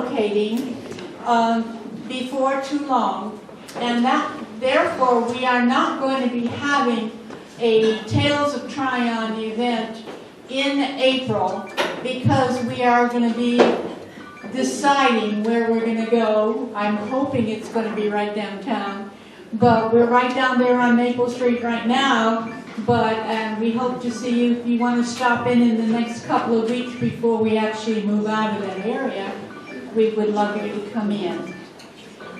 relocating before too long, and therefore we are not going to be having a Tales of Tryon event in April, because we are going to be deciding where we're going to go. I'm hoping it's going to be right downtown, but we're right down there on Maple Street right now. But we hope to see you if you want to stop in the next couple of weeks before we actually move out of that area. We would love you to come in,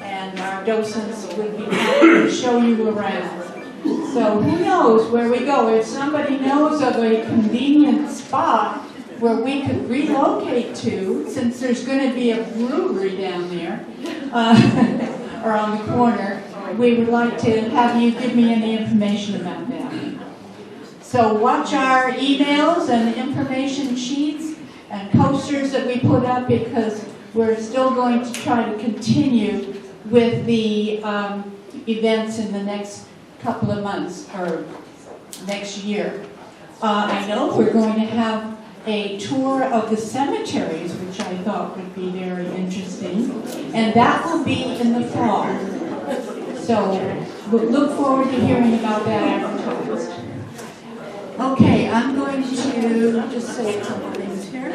and our docents would be happy to show you around. So who knows where we go? If somebody knows of a convenient spot where we could relocate to, since there's going to be a brewery down there, or on the corner, we would like to have you give me any information about that. So watch our emails and information sheets and posters that we put up, because we're still going to try to continue with the events in the next couple of months or next year. I know we're going to have a tour of the cemeteries, which I thought would be very interesting, and that will be in the fall. So we'll look forward to hearing about that advertised. Okay, I'm going to just say a couple things here.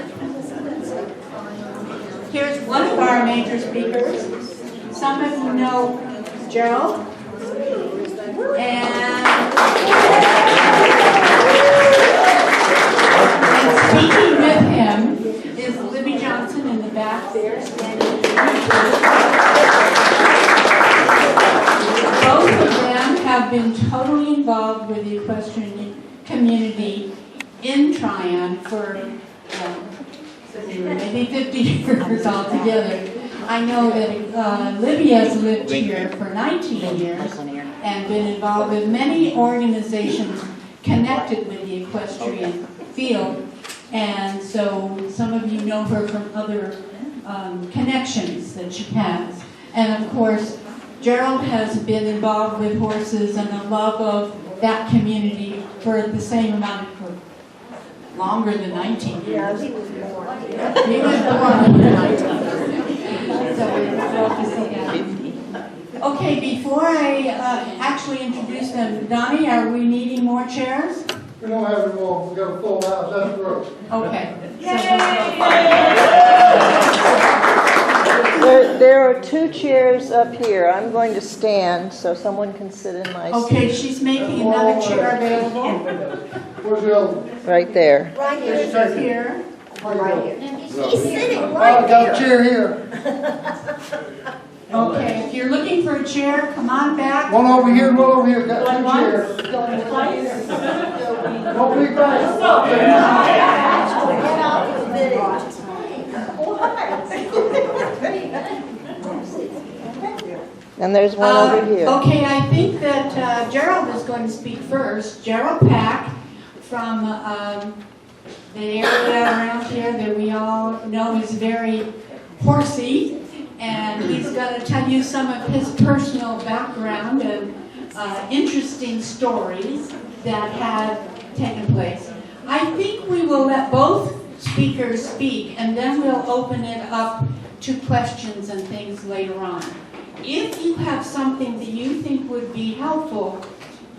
Here's one of our major speakers. Some of you know Gerald. And speaking with him is Libbie Johnson in the back there, standing. Both of them have been totally involved with the equestrian community in Tryon for maybe 50 years altogether. I know that Libbie has lived here for 19 years and been involved with many organizations connected with the equestrian field, and so some of you know her from other connections that she has. And of course, Gerald has been involved with horses and a love of that community for the same amount of longer than 19 years. Yeah, he was born. He was born in 19 years. So we'd love to see that. Okay, before I actually introduce them, Donnie, are we needing more chairs? We don't have any more. We got a full house. That's great. Okay. There are 2 chairs up here. I'm going to stand so someone can sit in my seat. Okay, she's making another chair available. Where's the other one? Right there. Right here, she's here. Right here. He's sitting I right got a there. chair here. Okay, if you're looking for a chair, come on back. One over here, one over here. Got 2 chairs. Don't be fast. Get off the video. And there's one over here. Okay, I think that Gerald is going to speak first. Gerald Pack from the area around here that we all know is very horsey, and he's going to tell you some of his personal background and interesting stories that have taken place. I think we will let both speakers speak, and then we'll open it up to questions and things later on. If you have something that you think would be helpful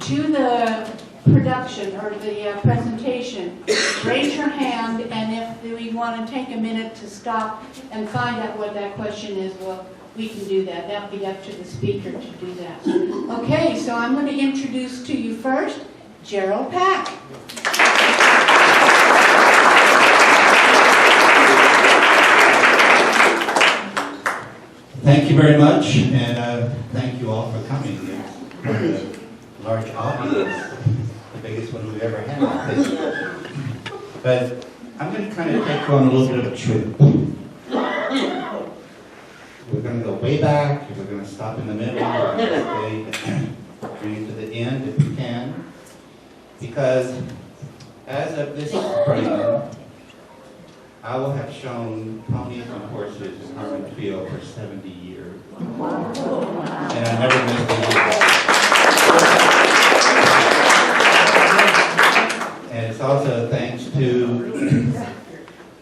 to the production or the presentation, raise your hand, and if we want to take a minute to stop and find out what that question is, well, we can do that. That'll be up to the speaker to do that. Okay, so I'm going to introduce to you first Gerald Pack. Thank you very much, and thank you all for coming. It's a large audience, the biggest one we've ever had, I think. But I'm going to kind of take you on a little bit of a trip. We're going to go way back, we're going to stop in the middle, we're going to stay to the end if we can, because as of this spring, I will have shown ponies and horses in Harmon Field for 70 years. Wow. And I never missed a year. And it's also thanks to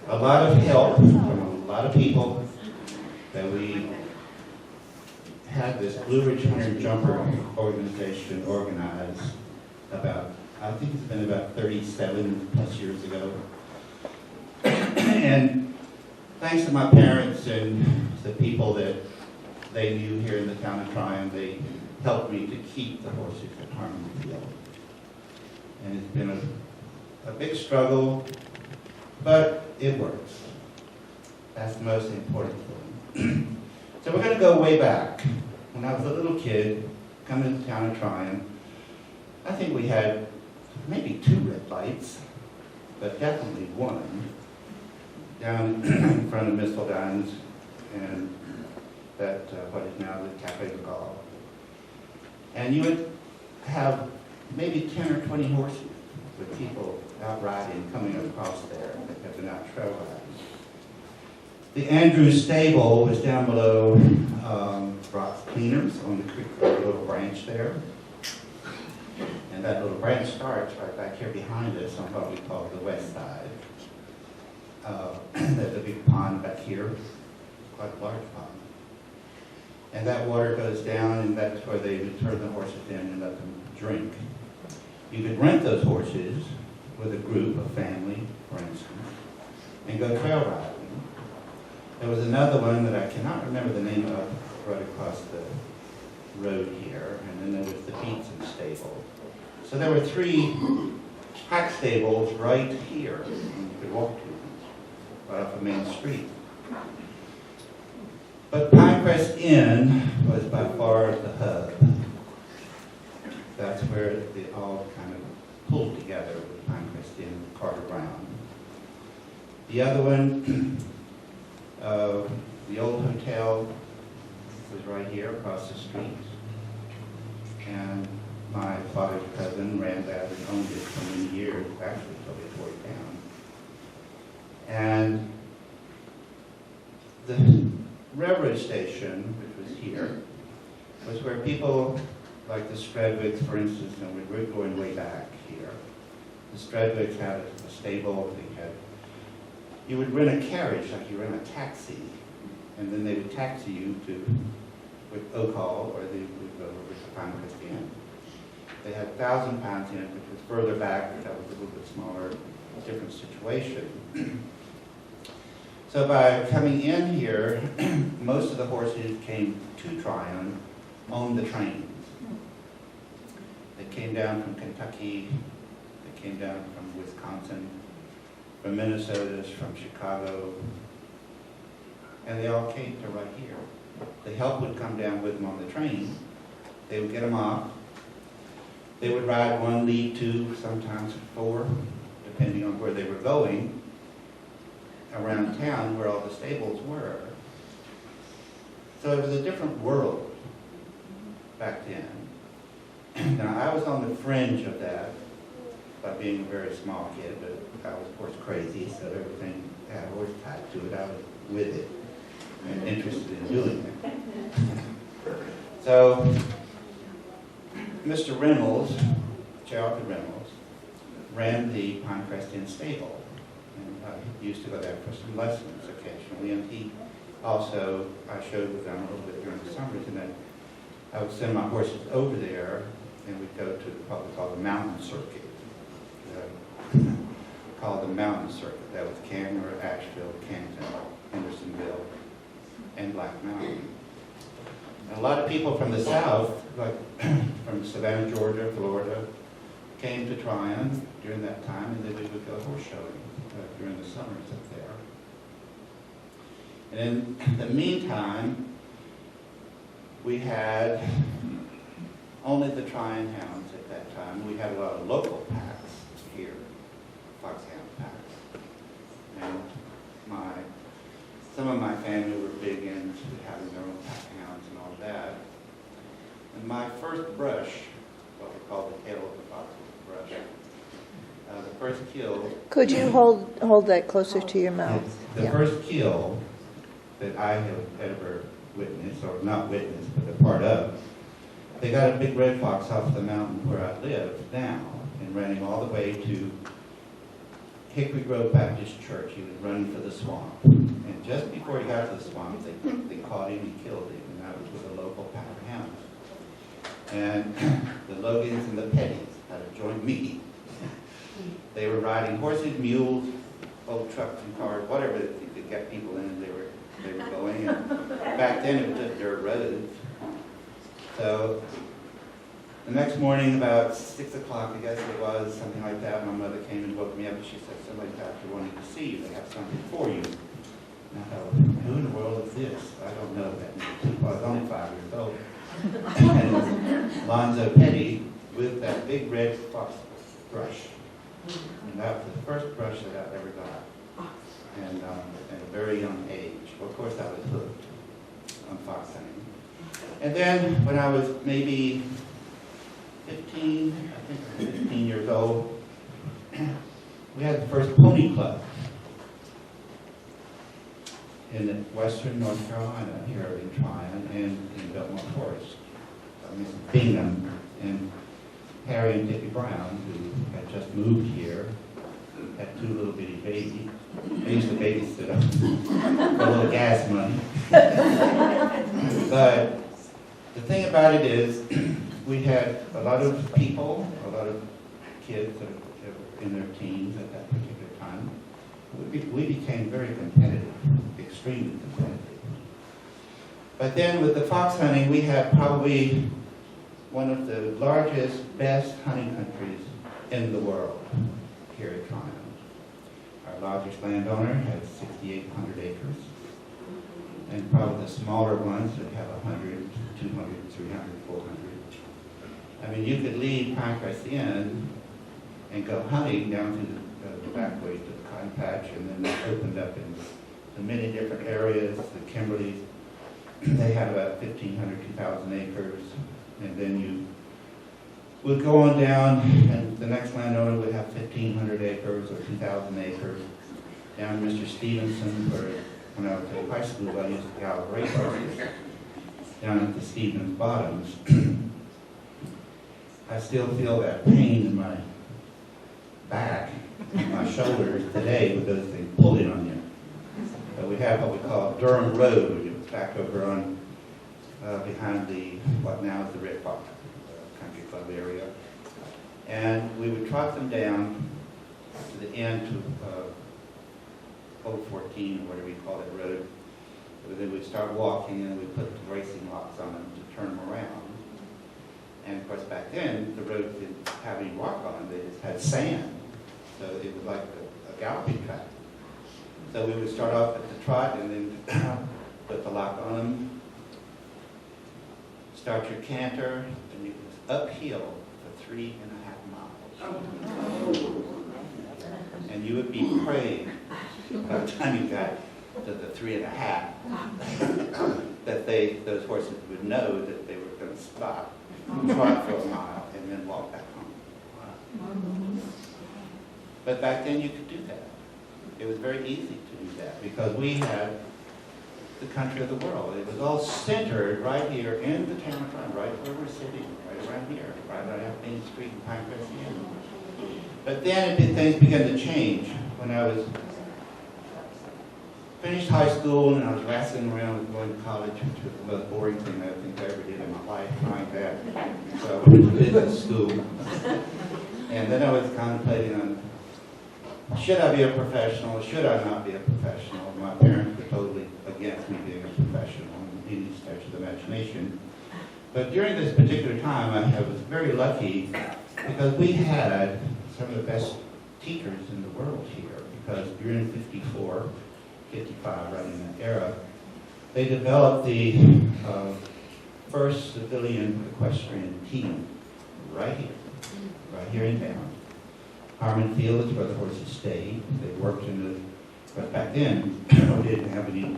a lot of help from a lot of people that we had this Blue Ridge Hunter Jumper organization organized about, I think it's been about 37 plus years ago. And thanks to my parents and the people that they knew here in the town of Tryon, they helped me to keep the horses at Harmony Field. And it's been a big struggle, but it works. That's the most important thing. So we're going to go way back. When I was a little kid, coming to the town of Tryon, I think we had maybe 2 red lights, but definitely one, down in front of Miss Dines and that, what is now the Cafe de Gaulle. And you would have maybe 10 or 20 horses with people out riding, coming across there that had been out trail riding. The Andrews stable was down below Brock's Cleaners on the creek, a little branch there. And that little branch starts right back here behind us on what we call the west side. There's a big pond back here, quite a large pond. And that water goes down, and that's where they would turn the horses in and let them drink. You could rent those horses with a group, a family, for instance, and go trail riding. There was another one that I cannot remember the name of right across the road here, and then there was the Beatson stable. So there were 3 hack stables right here, and you could walk to them, right off the main street. But Pinecrest Inn was by far the hub. That's where they all kind of pulled together with Pinecrest Inn, Carter Brown. The other one, the old hotel was right here across the street. And my father's cousin ran that and owned it for many years, actually until they tore it down. And the railroad station, which was here, was where people like the Stradwicks, for instance, and we're going way back here. The Stradwicks had a stable. You would rent a carriage like you rent a taxi, and then they would taxi you with Oak Hall, or they would go over to Pinecrest Inn. They had 1,000 Pounds Inn, which was further back, but that was a little bit smaller, different situation. So by coming in here, most of the horses came to Tryon on the trains. They came down from Kentucky, they came down from Wisconsin, from Minnesota, from Chicago, and they all came to right here. The help would come down with them on the train. They would get them off. They would ride 1, lead 2, sometimes 4, depending on where they were going, around town where all the stables were. So it was a different world back then. Now, I was on the fringe of that by being a very small kid, but I was, of course, crazy, so everything had a horse tied to it. I was with it and interested in doing it. So, Mr. Reynolds, Gerald Reynolds, ran the Pinecrest Inn stable. And I used to go there for some lessons occasionally, and he also, I showed with them a little bit during the summers, and then I would send my horses over there, and we'd go to what we call the mountain circuit. Called the mountain circuit. That was Candler, Asheville, Canton, Hendersonville, and Black Mountain. And a lot of people from the south, like from Savannah, Georgia, Florida, came to Tryon during that time, and then we would go horse showing during the summers up there. And in the meantime, we had only the Tryon hounds at that time. We had a lot of local packs here, foxhound packs. And some of my family were big into having their own pack hounds and all that. And my first brush, what we call the tail of the fox brush, the first kill. Could you hold that closer to your mouth? The first kill that I have ever witnessed, or not witnessed, but a part of, they got a big red fox off the mountain where I live now and ran him all the way to Hickory Grove Baptist Church. He was running for the swamp. And just before he got to the swamp, they caught him and killed him. And that was with a local pack of hounds. And the Logans and the Petties had a joint meeting. They were riding horses, mules, old trucks and cars, whatever they could get people in. They were going. And back then it was just dirt roads. So the next morning, about 6 o'clock, I guess it was, something like that, my mother came and woke me up and she said, somebody's after wanting to see you. They have something for you. And I thought, who in the world is this? I don't know that. Well, I was only 5 years old. And it was Lonzo Petty with that big red fox brush. And that was the first brush that I ever got. And at a very young age. Well, of course, I was hooked on fox hunting. And then when I was maybe 15, I think I was 15 years old, we had the first pony club in western North Carolina, here in Tryon and in Belmont Forest. I mean, Bingham and Harry and Tippy Brown, who had just moved here, had 2 little bitty babies. I used to babysit them for a little gas money. But the thing about it is, we had a lot of people, a lot of kids that were in their teens at that particular time. We became very competitive, extremely competitive. But then with the fox hunting, we had probably one of the largest, best hunting countries in the world here at Tryon. Our largest landowner had 6,800 acres. And probably the smaller ones would have 100, 200, 300, 400. I mean, you could leave Pinecrest Inn and go hunting down to the back way to the cotton patch, and then they opened up in many different areas. The Kimberleys, they had about 1,500, 2,000 acres. And then you would go on down, and the next landowner would have 1,500 acres or 2,000 acres. Down to Mr. Stevenson, where when I was in high school, I used to gallop race horses down at the Stevens Bottoms. I still feel that pain in my back and my shoulders today with those things pulling on you. But we have what we call Durham Road. It was back over on behind what now is the Red Fox Country Club area. And we would trot them down to the end to Old 14, or whatever you call that road. But then we'd start walking and we'd put the racing locks on them to turn them around. And of course back then, the roads didn't have any rock on them, they just had sand. So it was like a galloping track. So we would start off at the trot and then put the lock on them, start your canter, and it was uphill for 3.5 miles. And you would be praying by the time you got to the 3.5 that those horses would know that they were going to stop, trot for a mile, and then walk back home. But back then you could do that. It was very easy to do that because we had the country of the world. It was all centered right here in the town of Tryon, right where we're sitting, right around here, right on Main Street in Pinecrest Inn. But then things began to change when I was finished high school and I was wrestling around with going to college, which was the most boring thing I think I ever did in my life, trying that. So I went to business school. And then I was contemplating on, should I be a professional, should I not be a professional? My parents were totally against me being a professional in any stretch of the imagination. But during this particular time, I was very lucky because we had some of the best teachers in the world here. Because during 54, 55, right in that era, they developed the first civilian equestrian team right here in town. Harmon Field is where the horses stayed. They worked but back then, we didn't have any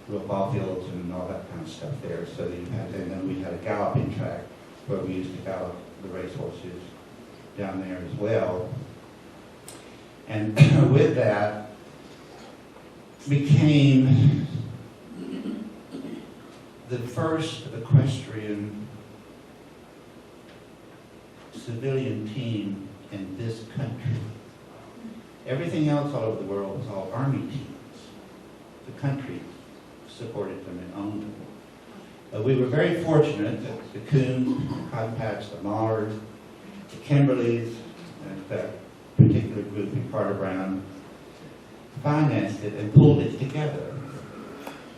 real ball fields and all that kind of stuff there. So and then we had a galloping track where we used to gallop the race horses down there as well. And with that became the first equestrian civilian team in this country. Everything else all over the world was all army teams. The country supported them and owned them. But we were very fortunate that the Coons, the Cottonpatch, the Maulers, the Kimberleys, and that particular group in Carter Brown financed it and pulled it together.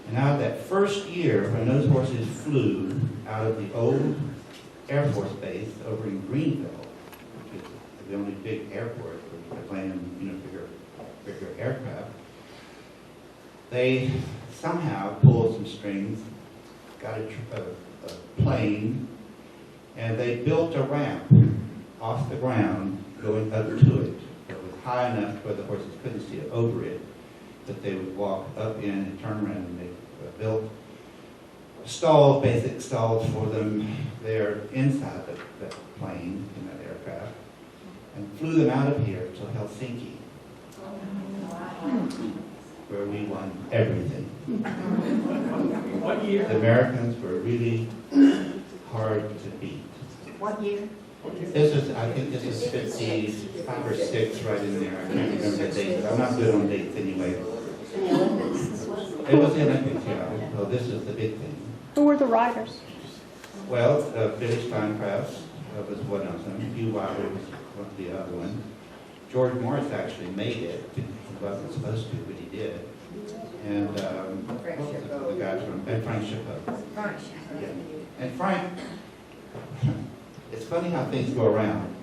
And out of that first year, when those horses flew out of the old Air Force Base over in Greenville, which is the only big airport where you could land, bigger aircraft, they somehow pulled some strings, got a plane, and they built a ramp off the ground going up to it. It was high enough where the horses couldn't see it over it, that they would walk up in and turn around, and they built stalls, basic stalls for them there inside the plane, in that aircraft, and flew them out of here to Helsinki, where we won everything. What year? The Americans were really hard to beat. What year? I think this is 55 or 6 right in there. I can't remember the date, but I'm not good on dates anyway. It was the Olympics, yeah. So this is the big thing. Who were the riders? Well, Billy Steinkraus was one of them. Hugh Wilder was the other one. George Morris actually made it. He wasn't supposed to, but he did. And the guys from Frank Chapeau. Yeah. And Frank, it's funny how things go around,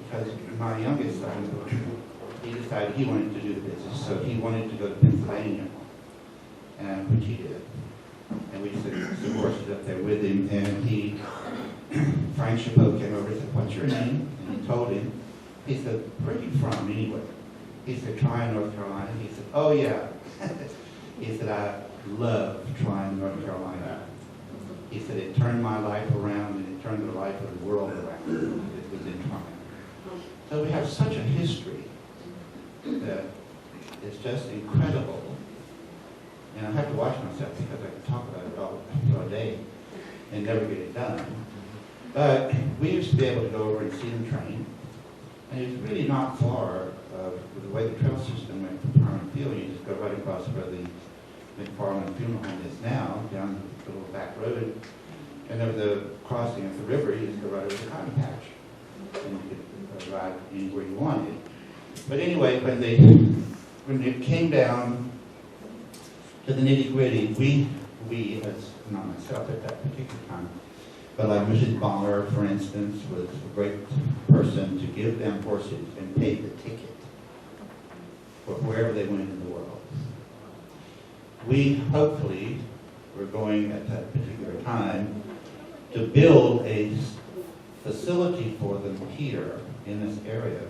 because my youngest son, he decided he wanted to do the business, so he wanted to go to Pennsylvania, and which he did. And we took some horses up there with him, and Frank Chapeau came over and said, "What's your name?" And he told him. He said, "Where are you from anyway?" He said, "Tryon, North Carolina." He said, "Oh yeah." He said, "I love Tryon, North Carolina." He said, "It turned my life around, and it turned the life of the world around." It was in Tryon. So we have such a history that is just incredible. And I have to watch myself, because I can talk about it all day and never get it done. But we used to be able to go over and see them train. And it's really not far with the way the trail system went from Harmon Field. You just go right across where the McFarland Funeral Home is now, down the little back road. And over the crossing of the river, you just go right over the cotton patch. And you could ride anywhere you wanted. But anyway, when it came down to the nitty-gritty, we, as not myself at that particular time, but like Mrs. Baller, for instance, was a great person to give them horses and pay the ticket for wherever they went in the world. We hopefully were going at that particular time to build a facility for them here in this area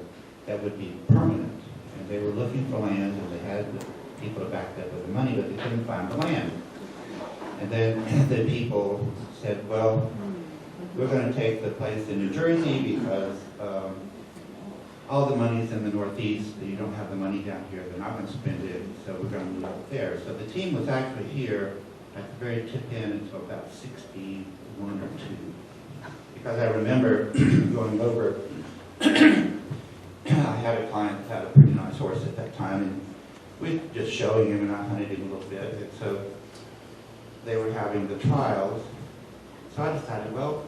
that would be permanent. And they were looking for land, and they had the people to back that with the money, but they couldn't find the land. And then the people said, "Well, we're going to take the place in New Jersey because all the money's in the Northeast. You don't have the money down here. They're not going to spend it, so we're going to move up there." So the team was actually here at the very tip end until about 61 or 2. Because I remember going over, I had a client that had a pretty nice horse at that time, and we were just showing him, and I hunted him a little bit. And so they were having the trials. So I decided, well,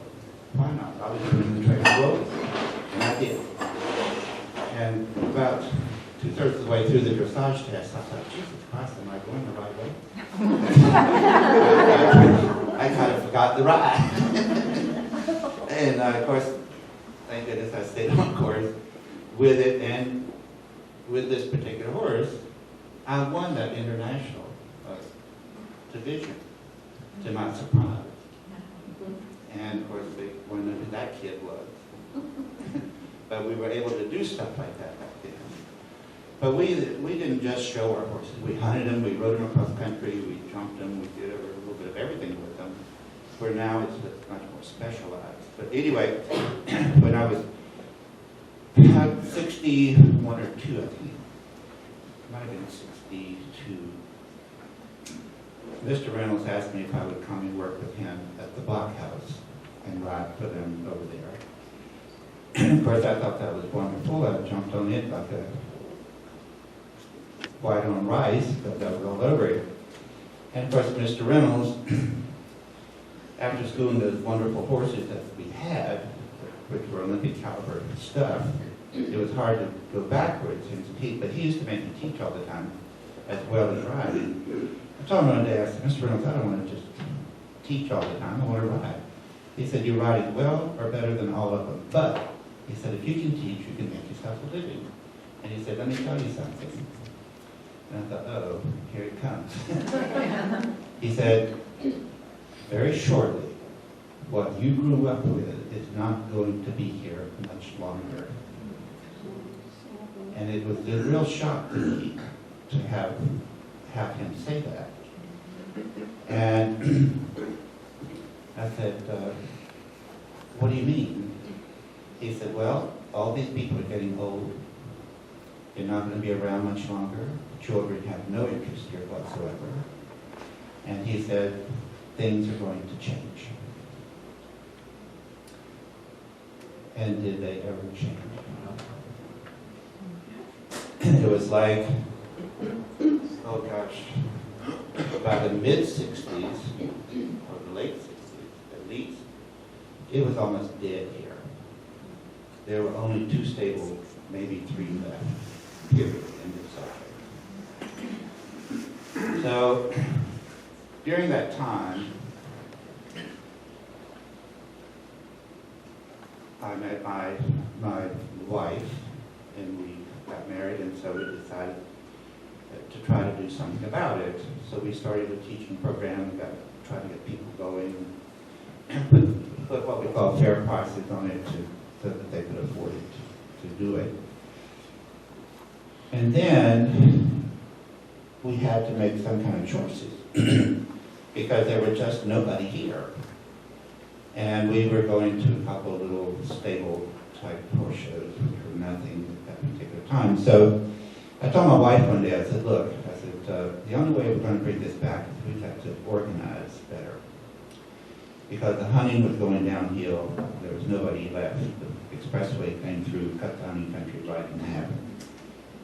why not? I'll just win the trail slowly. And I did. And about 2/3 of the way through the dressage test, I thought, Jesus Christ, am I going the right way? I kind of forgot the ride. And of course, thank goodness I stayed on course with it. And with this particular horse, I won that international division, to my surprise. And of course, they wondered who that kid was. But we were able to do stuff like that back then. But we didn't just show our horses. We hunted them, we rode them across country, we jumped them, we did a little bit of everything with them. Where now it's much more specialized. But anyway, when I was 61 or 2, I think, it might have been 62, Mr. Reynolds asked me if I would come and work with him at the Blockhouse and ride for them over there. Of course, I thought that was wonderful. I jumped on it like a white on rice, but that was all over it. And of course, Mr. Reynolds, after schooling those wonderful horses that we had, which were Olympic caliber stuff, it was hard to go backwards and to teach, but he used to make me teach all the time, as well as riding. I told him one day, I said, Mr. Reynolds, I don't want to just teach all the time, I want to ride. He said, you ride as well or better than all of them, but he said, if you can teach, you can make yourself a living. And he said, let me tell you something. And I thought, oh, here it comes. He said, very shortly, what you grew up with is not going to be here much longer. And it was a real shock to me to have him say that. And I said, what do you mean? He said, well, all these people are getting old. They're not going to be around much longer. Children have no interest here whatsoever. And he said, things are going to change. And did they ever change? It was like, oh gosh, by the mid-60s, or the late 60s at least, it was almost dead here. There were only 2 stables, maybe 3 left, period, in the subject. So, during that time, I met my wife, and we got married, and so we decided to try to do something about it. So we started a teaching program, tried to get people going, and put what we call fair prices on it so that they could afford it to do it. And then we had to make some kind of choices because there were just nobody here. And we were going to a couple of little stable type horse shows, which were nothing at that particular time. So I told my wife one day, I said, look, the only way we're going to bring this back is we have to organize better. Because the hunting was going downhill, there was nobody left. The expressway came through, cut the hunting country right in half.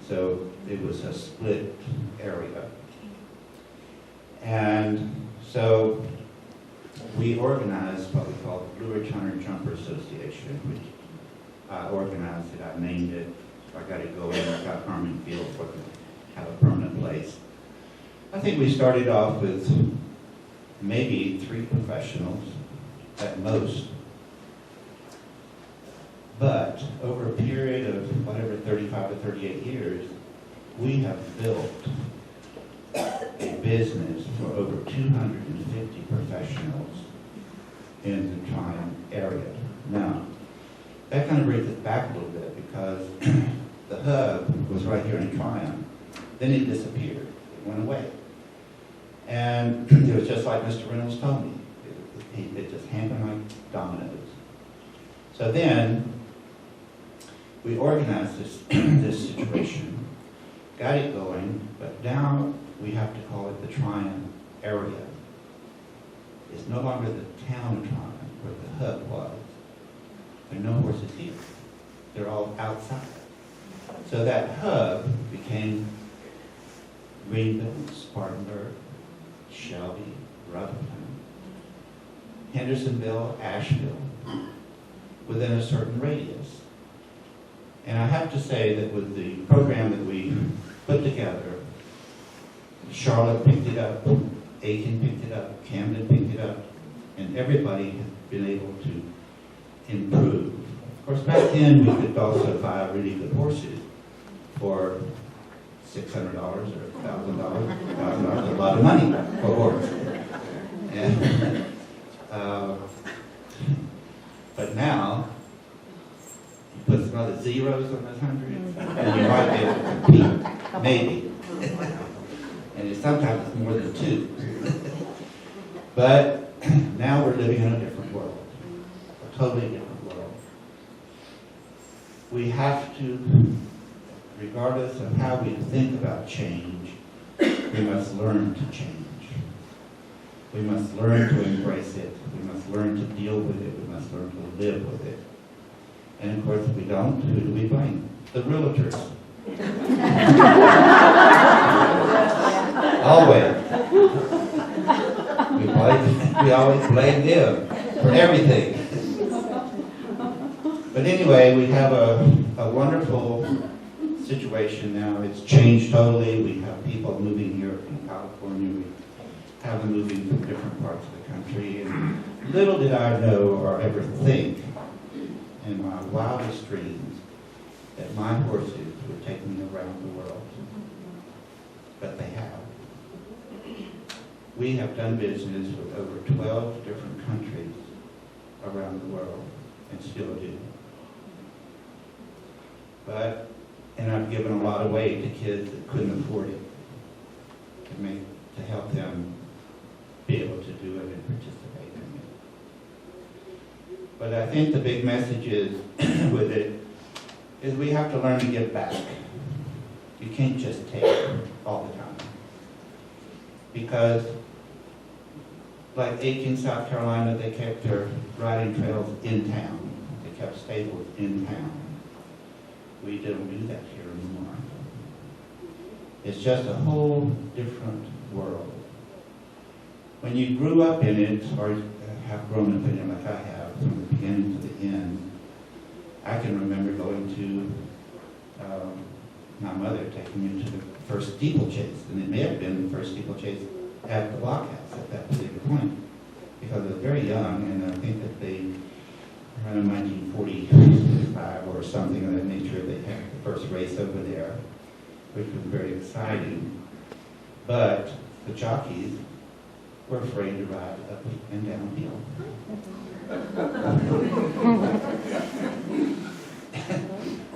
So it was a split area. And so we organized what we call the Blue Ridge Hunter and Jumper Association, which I organized it, I named it, I got it going, I got Harmon Field for it to have a permanent place. I think we started off with maybe 3 professionals at most. But over a period of whatever, 35 to 38 years, we have built a business for over 250 professionals in the Tryon area. Now, that kind of brings it back a little bit because the hub was right here in Tryon. Then it disappeared. It went away. And it was just like Mr. Reynolds told me. It just happened like dominoes. So then, we organized this situation, got it going, but now we have to call it the Tryon area. It's no longer the town of Tryon, where the hub was. There are no horses here. They're all outside. So that hub became Greenville, Spartanburg, Shelby, Rutherford, Hendersonville, Asheville, within a certain radius. And I have to say that with the program that we put together, Charlotte picked it up, Aiken picked it up, Camden picked it up, and everybody has been able to improve. Of course, back then we could also buy really good horses for $600 or $1,000. $1,000 is a lot of money for a horse. And, but now, you put some other zeros on those hundreds, and you might be able to compete, maybe. And sometimes it's more than 2. But now we're living in a different world, a totally different world. We have to, regardless of how we think about change, we must learn to change. We must learn to embrace it. We must learn to deal with it. We must learn to live with it. And of course, if we don't, who do we blame? The realtors. We always blame them for everything. But anyway, we have a wonderful situation now. It's changed totally. We have people moving here from California. We have them moving from different parts of the country. And little did I know or ever think in my wildest dreams that my horses would take me around the world. But they have. We have done business with over 12 different countries around the world and still do. And I've given a lot away to kids that couldn't afford it to help them be able to do it and participate in it. But I think the big message is with it is we have to learn to give back. You can't just take all the time. Because like Aiken, South Carolina, they kept their riding trails in town. They kept stables in town. We don't do that here anymore. It's just a whole different world. When you grew up in it, or have grown up in it like I have, from the beginning to the end, I can remember going to my mother taking me to the first steeplechase, and it may have been the first steeplechase at the Blockhouse at that particular point, because I was very young, and I think that they, around 1945 or something of that nature, they had the first race over there, which was very exciting. But the jockeys were afraid to ride up and downhill.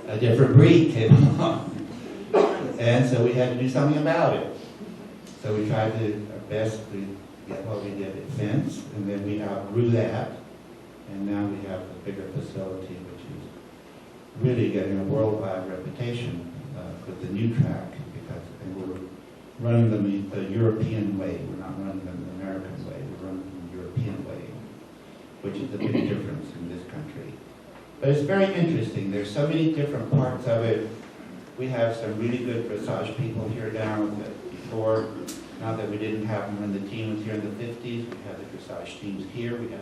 A different breed came along. And so we had to do something about it. So we tried to our best to get what we did at fence, and then we outgrew that. And now we have a bigger facility, which is really getting a worldwide reputation with the new track, because we're running them the European way. We're not running them the American way. We're running them the European way, which is a big difference in this country. But it's very interesting. There's so many different parts of it. We have some really good dressage people here now that before, not that we didn't have them when the team was here in the 50s. We had the dressage teams here. We had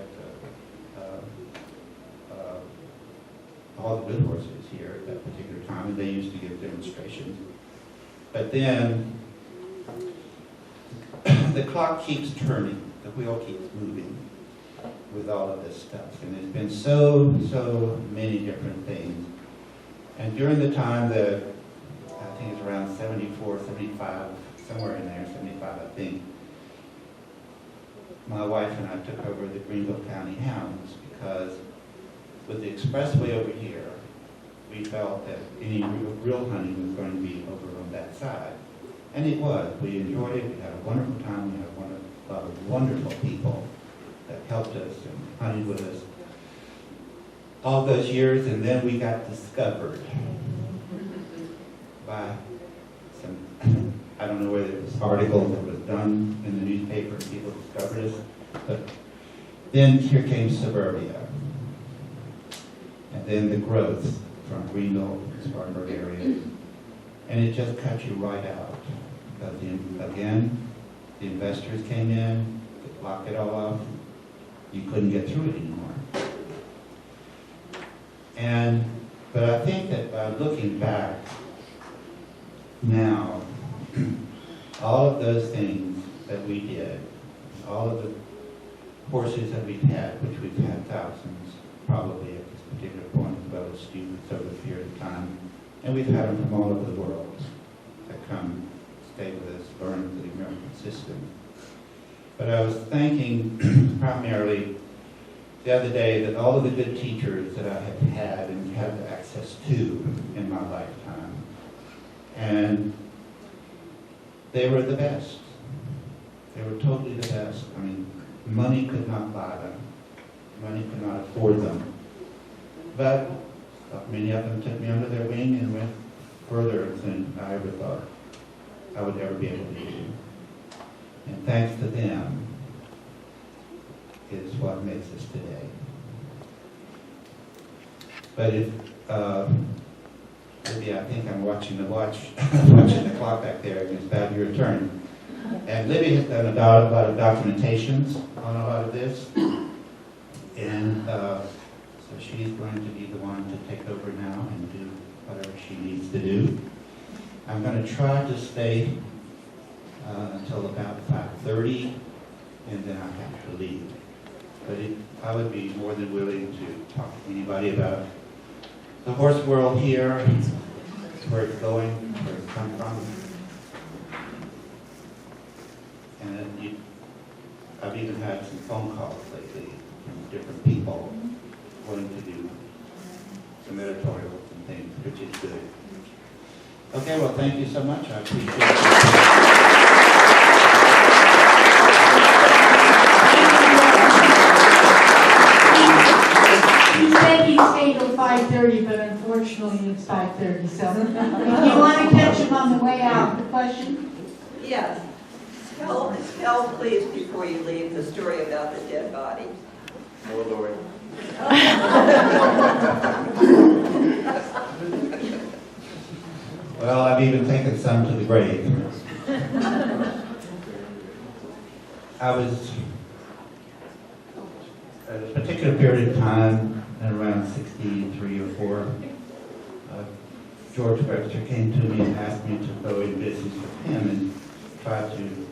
all the good horses here at that particular time, and they used to give demonstrations. But then the clock keeps turning, the wheel keeps moving with all of this stuff. And there's been so many different things. And during the time that, I think it's around 74, 75, somewhere in there, 75 I think, my wife and I took over the Greenville County Hounds, because with the expressway over here, we felt that any real hunting was going to be over on that side. And it was. We enjoyed it. We had a wonderful time. We had a lot of wonderful people that helped us and hunted with us all those years. And then we got discovered by some, I don't know whether it was articles that was done in the newspaper and people discovered us. But then here came suburbia. And then the growth from Greenville, Spartanburg area. And it just cut you right out. Because again, the investors came in, they blocked it all off. You couldn't get through it anymore. But I think that by looking back now, all of those things that we did, all of the horses that we've had, which we've had thousands, probably at this particular point, as well as students over a period of time, and we've had them from all over the world that come stay with us, learn the American system. But I was thinking primarily the other day that all of the good teachers that I have had and had access to in my lifetime, and they were the best. They were totally the best. I mean, money could not buy them. Money could not afford them. But many of them took me under their wing and went further than I ever thought I would ever be able to do. And thanks to them is what makes us today. But if, maybe I think I'm watching the clock back there, and it's about your turn. And Libbie has done a lot of documentations on a lot of this. And so she's going to be the one to take over now and do whatever she needs to do. I'm going to try to stay until about 5:30, and then I have to leave. But I would be more than willing to talk to anybody about the horse world here, where it's going, where it's come from. And I've even had some phone calls lately from different people wanting to do some editorials and things, which is good. Okay, well, thank you so much. I appreciate it. He said he stayed till 5:30, but unfortunately it's 5:30, so if you want to catch him on the way out, the question? Yes. Tell please before you leave the story about the dead body. Oh, Lord. Well, I've even taken some to the grave. I was, at a particular period of time, around 63 or 4, George Webster came to me and asked me to go in business with him and try to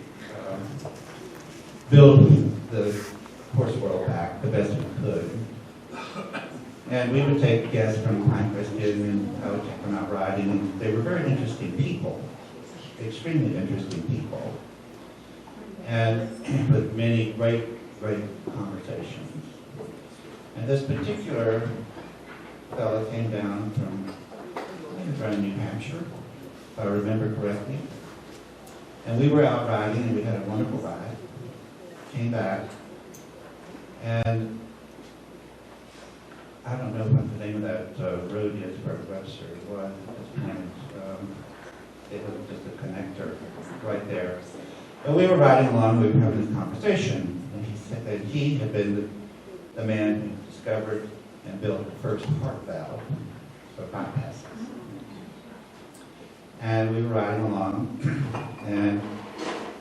build the horse world back the best we could. And we would take guests from Equestrian, and I would take them out riding. And they were very interesting people, extremely interesting people, and with many great conversations. And this particular fellow came down from New Hampshire, if I remember correctly. And we were out riding, and we had a wonderful ride. Came back, and I don't know what the name of that road is where Webster was at this point. It was just a connector right there. But we were riding along, we were having this conversation, and he said that he had been the man who discovered and built the first heart valve for bypasses. And we were riding along and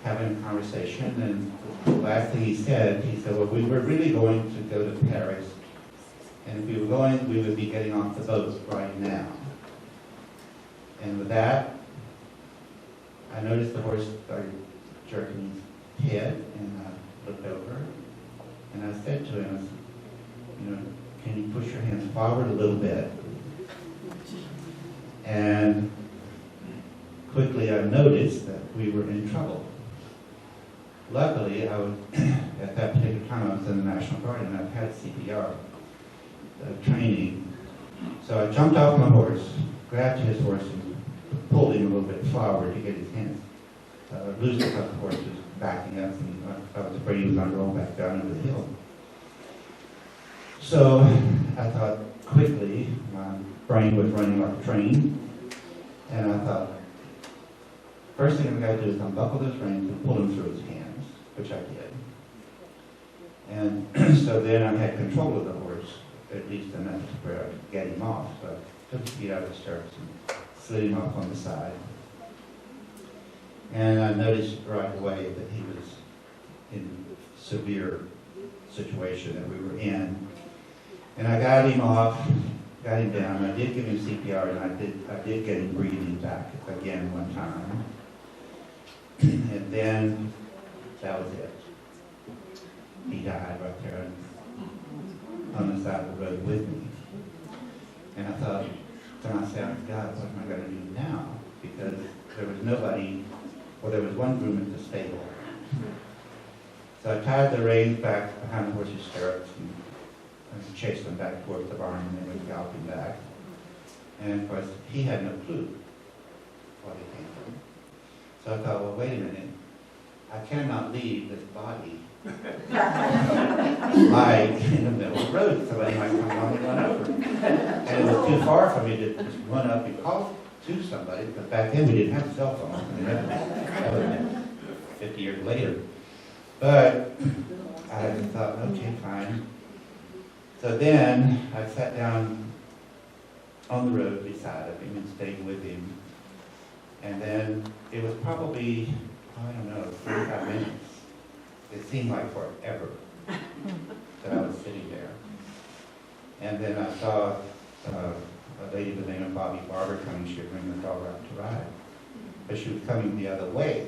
having a conversation, and the last thing he said, well, we were really going to go to Paris, and if we were going, we would be getting off the boat right now. And with that, I noticed the horse started jerking his head, and I looked over, and I said to him, can you push your hands forward a little bit? And quickly I noticed that we were in trouble. Luckily, I was, at that particular time, I was in the National Guard, and I've had CPR training. So I jumped off my horse, grabbed his horse, and pulled him a little bit forward to get his hands loose because the horse was backing up, and I was afraid he was going to roll back down into the hill. So I thought quickly, my brain was running like a train, and I thought, first thing I've got to do is unbuckle those reins and pull him through his hands, which I did. And so then I had control of the horse, at least enough to where I could get him off. So I took his feet out of the stirrups and slid him off on the side. And I noticed right away that he was in a severe situation that we were in. And I got him off, got him down. I did give him CPR, and I did get him breathing back again one time. And then that was it. He died right there on the side of the road with me. And I thought to myself, God, what am I going to do now? Because there was nobody, well, there was one groom at the stable. So I tied the reins back behind the horse's stirrups and chased them back towards the barn, and then we galloped him back. And of course, he had no clue what he came from. So I thought, well, wait a minute. I cannot leave this body lying in the middle of the road. Somebody might come along and run over. And it was too far for me to just run up and call to somebody, because back then we didn't have cell phones. I mean, that would have been 50 years later. But I thought, okay, fine. So then I sat down on the road beside him and stayed with him. And then it was probably I don't know, 45 minutes. It seemed like forever that I was sitting there. And then I saw a lady by the name of Bobby Barber coming. She would bring her dog out to ride. But she was coming the other way.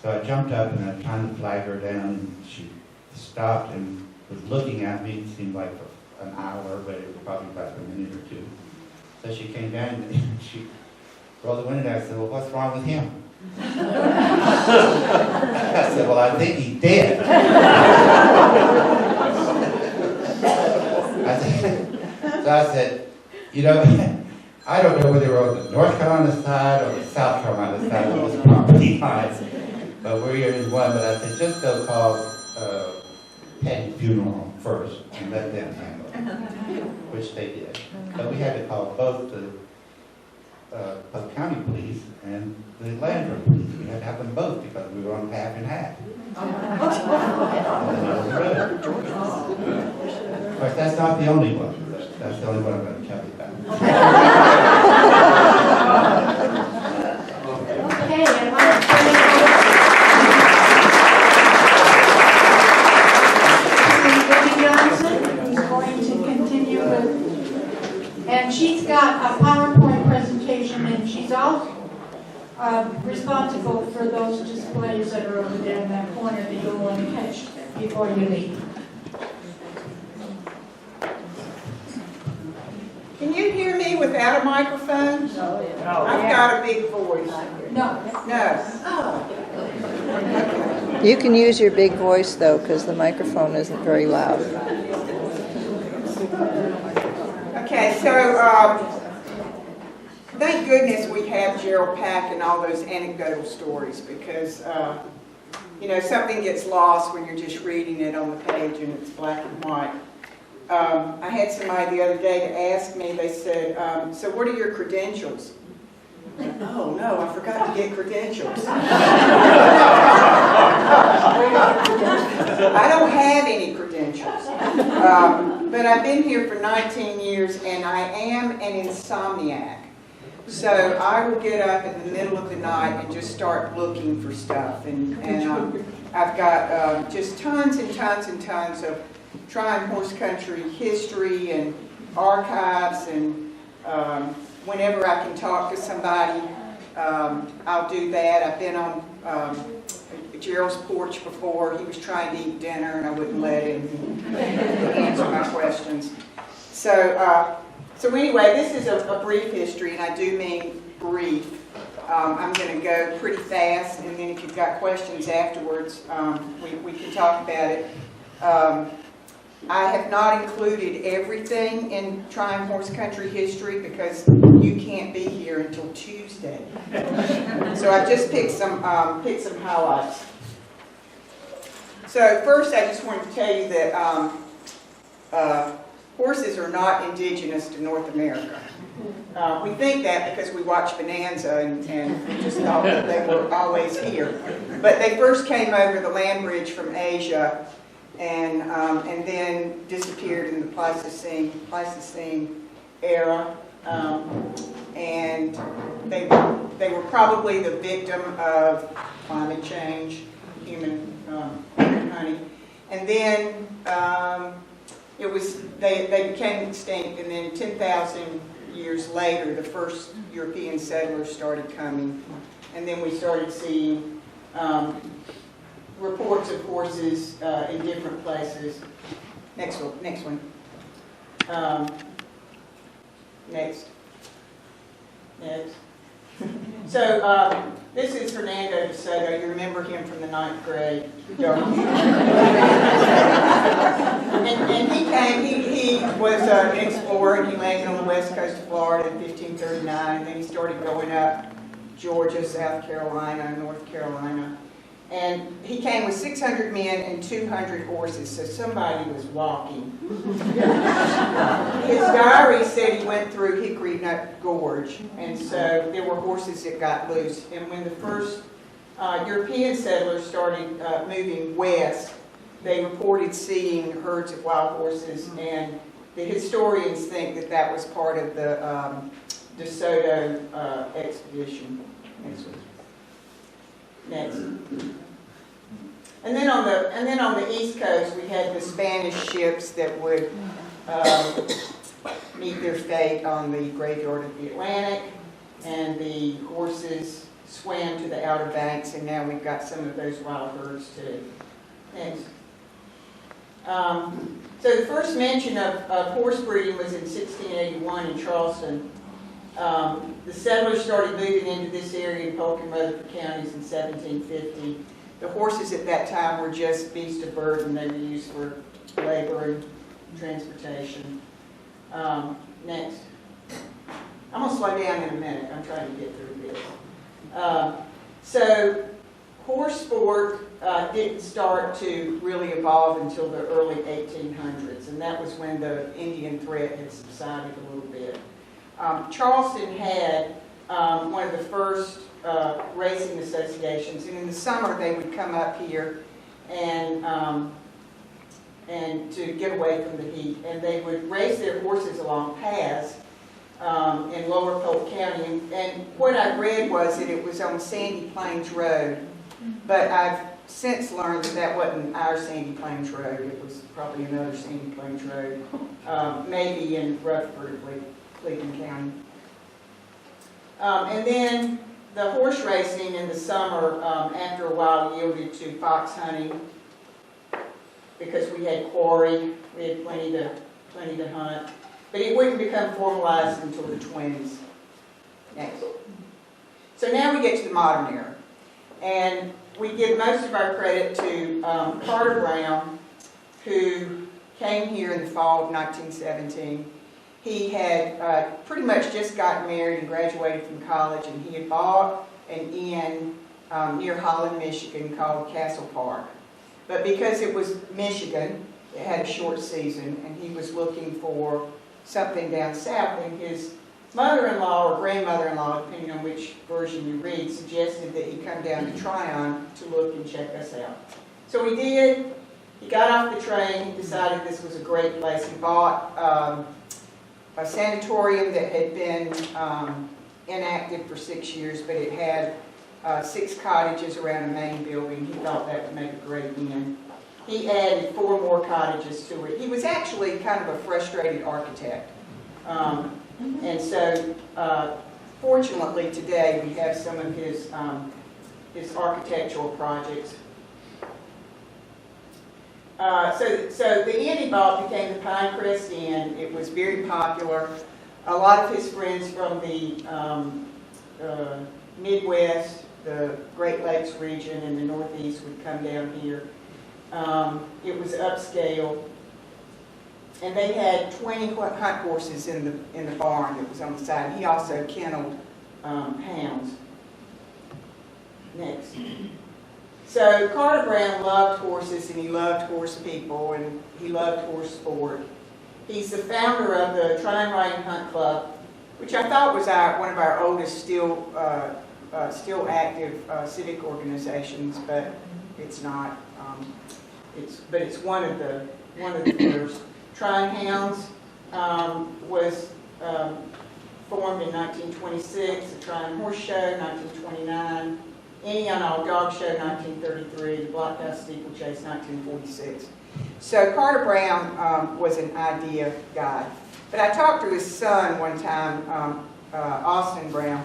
So I jumped up and I was trying to flag her down, and she stopped and was looking at me. It seemed like for an hour, but it was probably about a minute or two. So she came down and she rolled the window down and said, well, what's wrong with him? I said, well, I think he's dead. So I said, you know, I don't know whether we're on the North Carolina side or the South Carolina side of this property lines, but we're here in one. But I said, just go call Patty's funeral home first and let them handle it, which they did. But we had to call both the Polk County Police and the Landry Police. We had to have them both because we were on half and half. Of course, that's not the only one. That's the only one I'm going to tell you about. Okay, and let's Libbie Johnson, who's going to continue with, and she's got a PowerPoint presentation, and she's also responsible for those displays that are over there in that corner that you'll want to catch before you leave. Can you hear me without a microphone? Oh, yeah. I've got a big voice. No. No. You can use your big voice, though, because the microphone isn't very loud. Okay, so thank goodness we have Gerald Pack and all those anecdotal stories, because you know, something gets lost when you're just reading it on the page and it's black and white. I had somebody the other day to ask me, they said, so what are your credentials? Oh no, I forgot to get credentials. I don't have any credentials. But I've been here for 19 years and I am an insomniac. So I will get up in the middle of the night and just start looking for stuff. And I've got just tons and tons and tons of Tryon horse country history and archives, and whenever I can talk to somebody, I'll do that. I've been on Gerald's porch before. He was trying to eat dinner and I wouldn't let him answer my questions. So anyway, this is a brief history, and I do mean brief. I'm going to go pretty fast, and then if you've got questions afterwards, we can talk about it. I have not included everything in Tryon horse country history because you can't be here until Tuesday. So I've just picked some highlights. So first, I just wanted to tell you that horses are not indigenous to North America. We think that because we watch Bonanza and we just thought that they were always here. But they first came over the land bridge from Asia and then disappeared in the Pleistocene era. And they were probably the victim of climate change, human hunting. And then they became extinct, and then 10,000 years later, the first European settlers started coming, and then we started seeing reports of horses in different places. Next one. Next. So this is Fernando De Soto. You remember him from the 9th grade, don't you? And he came. He was an explorer, and he landed on the west coast of Florida in 1539. And then he started going up Georgia, South Carolina, North Carolina. And he came with 600 men and 200 horses, so somebody was walking. His diary said he went through Hickory Nut Gorge, and so there were horses that got loose. And when the first European settlers started moving west, they reported seeing herds of wild horses, and the historians think that that was part of the De Soto expedition. Next. And then on the East Coast, we had the Spanish ships that would meet their fate on the graveyard of the Atlantic, and the horses swam to the Outer Banks, and now we've got some of those wild herds too. Next. So the first mention of horse breeding was in 1681 in Charleston. The settlers started moving into this area in Polk and Rutherford counties in 1750. The horses at that time were just beasts of burden. They were used for labor and transportation. Next. I'm going to slow down in a minute. I'm trying to get through this. So horse sport didn't start to really evolve until the early 1800s, and that was when the Indian threat had subsided a little bit. Charleston had one of the first racing associations, and in the summer they would come up here and to get away from the heat, and they would race their horses along paths in Lower Polk County, and what I read was that it was on Sandy Plains Road, but I've since learned that that wasn't our Sandy Plains Road. It was probably another Sandy Plains Road, maybe in Rutherford or Cleveland County. And then the horse racing in the summer, after a while, yielded to fox hunting because we had quarry, we had plenty to hunt. But it wouldn't become formalized until the 20s. Next. So now we get to the modern era. And we give most of our credit to Carter Brown, who came here in the fall of 1917. He had pretty much just gotten married and graduated from college, and he had bought an inn near Holland, Michigan called Castle Park. But because it was Michigan, it had a short season, and he was looking for something down south, and his mother-in-law or grandmother-in-law, depending on which version you read, suggested that he come down to Tryon to look and check us out. So he did. He got off the train. He decided this was a great place. He bought a sanatorium that had been inactive for 6 years, but it had 6 cottages around a main building. He thought that would make a great inn. He added 4 more cottages to it. He was actually kind of a frustrated architect. And so, fortunately today, we have some of his architectural projects. So the inn he bought became the Pinecrest Inn. It was very popular. A lot of his friends from the Midwest, the Great Lakes region, and the Northeast would come down here. It was upscale. And they had 20 hunt horses in the barn that was on the side. He also kenneled hounds. Next. So Carter Brown loved horses, and he loved horse people, and he loved horse sport. He's the founder of the Tryon Riding Hunt Club, which I thought was one of our oldest still active civic organizations, but it's not. It's one of the first. Tryon Hounds was formed in 1926, the Tryon Horse Show 1929, Any on All Dog Show 1933, the Blockhouse Steeplechase 1946. So Carter Brown was an idea guy. But I talked to his son one time, Austin Brown,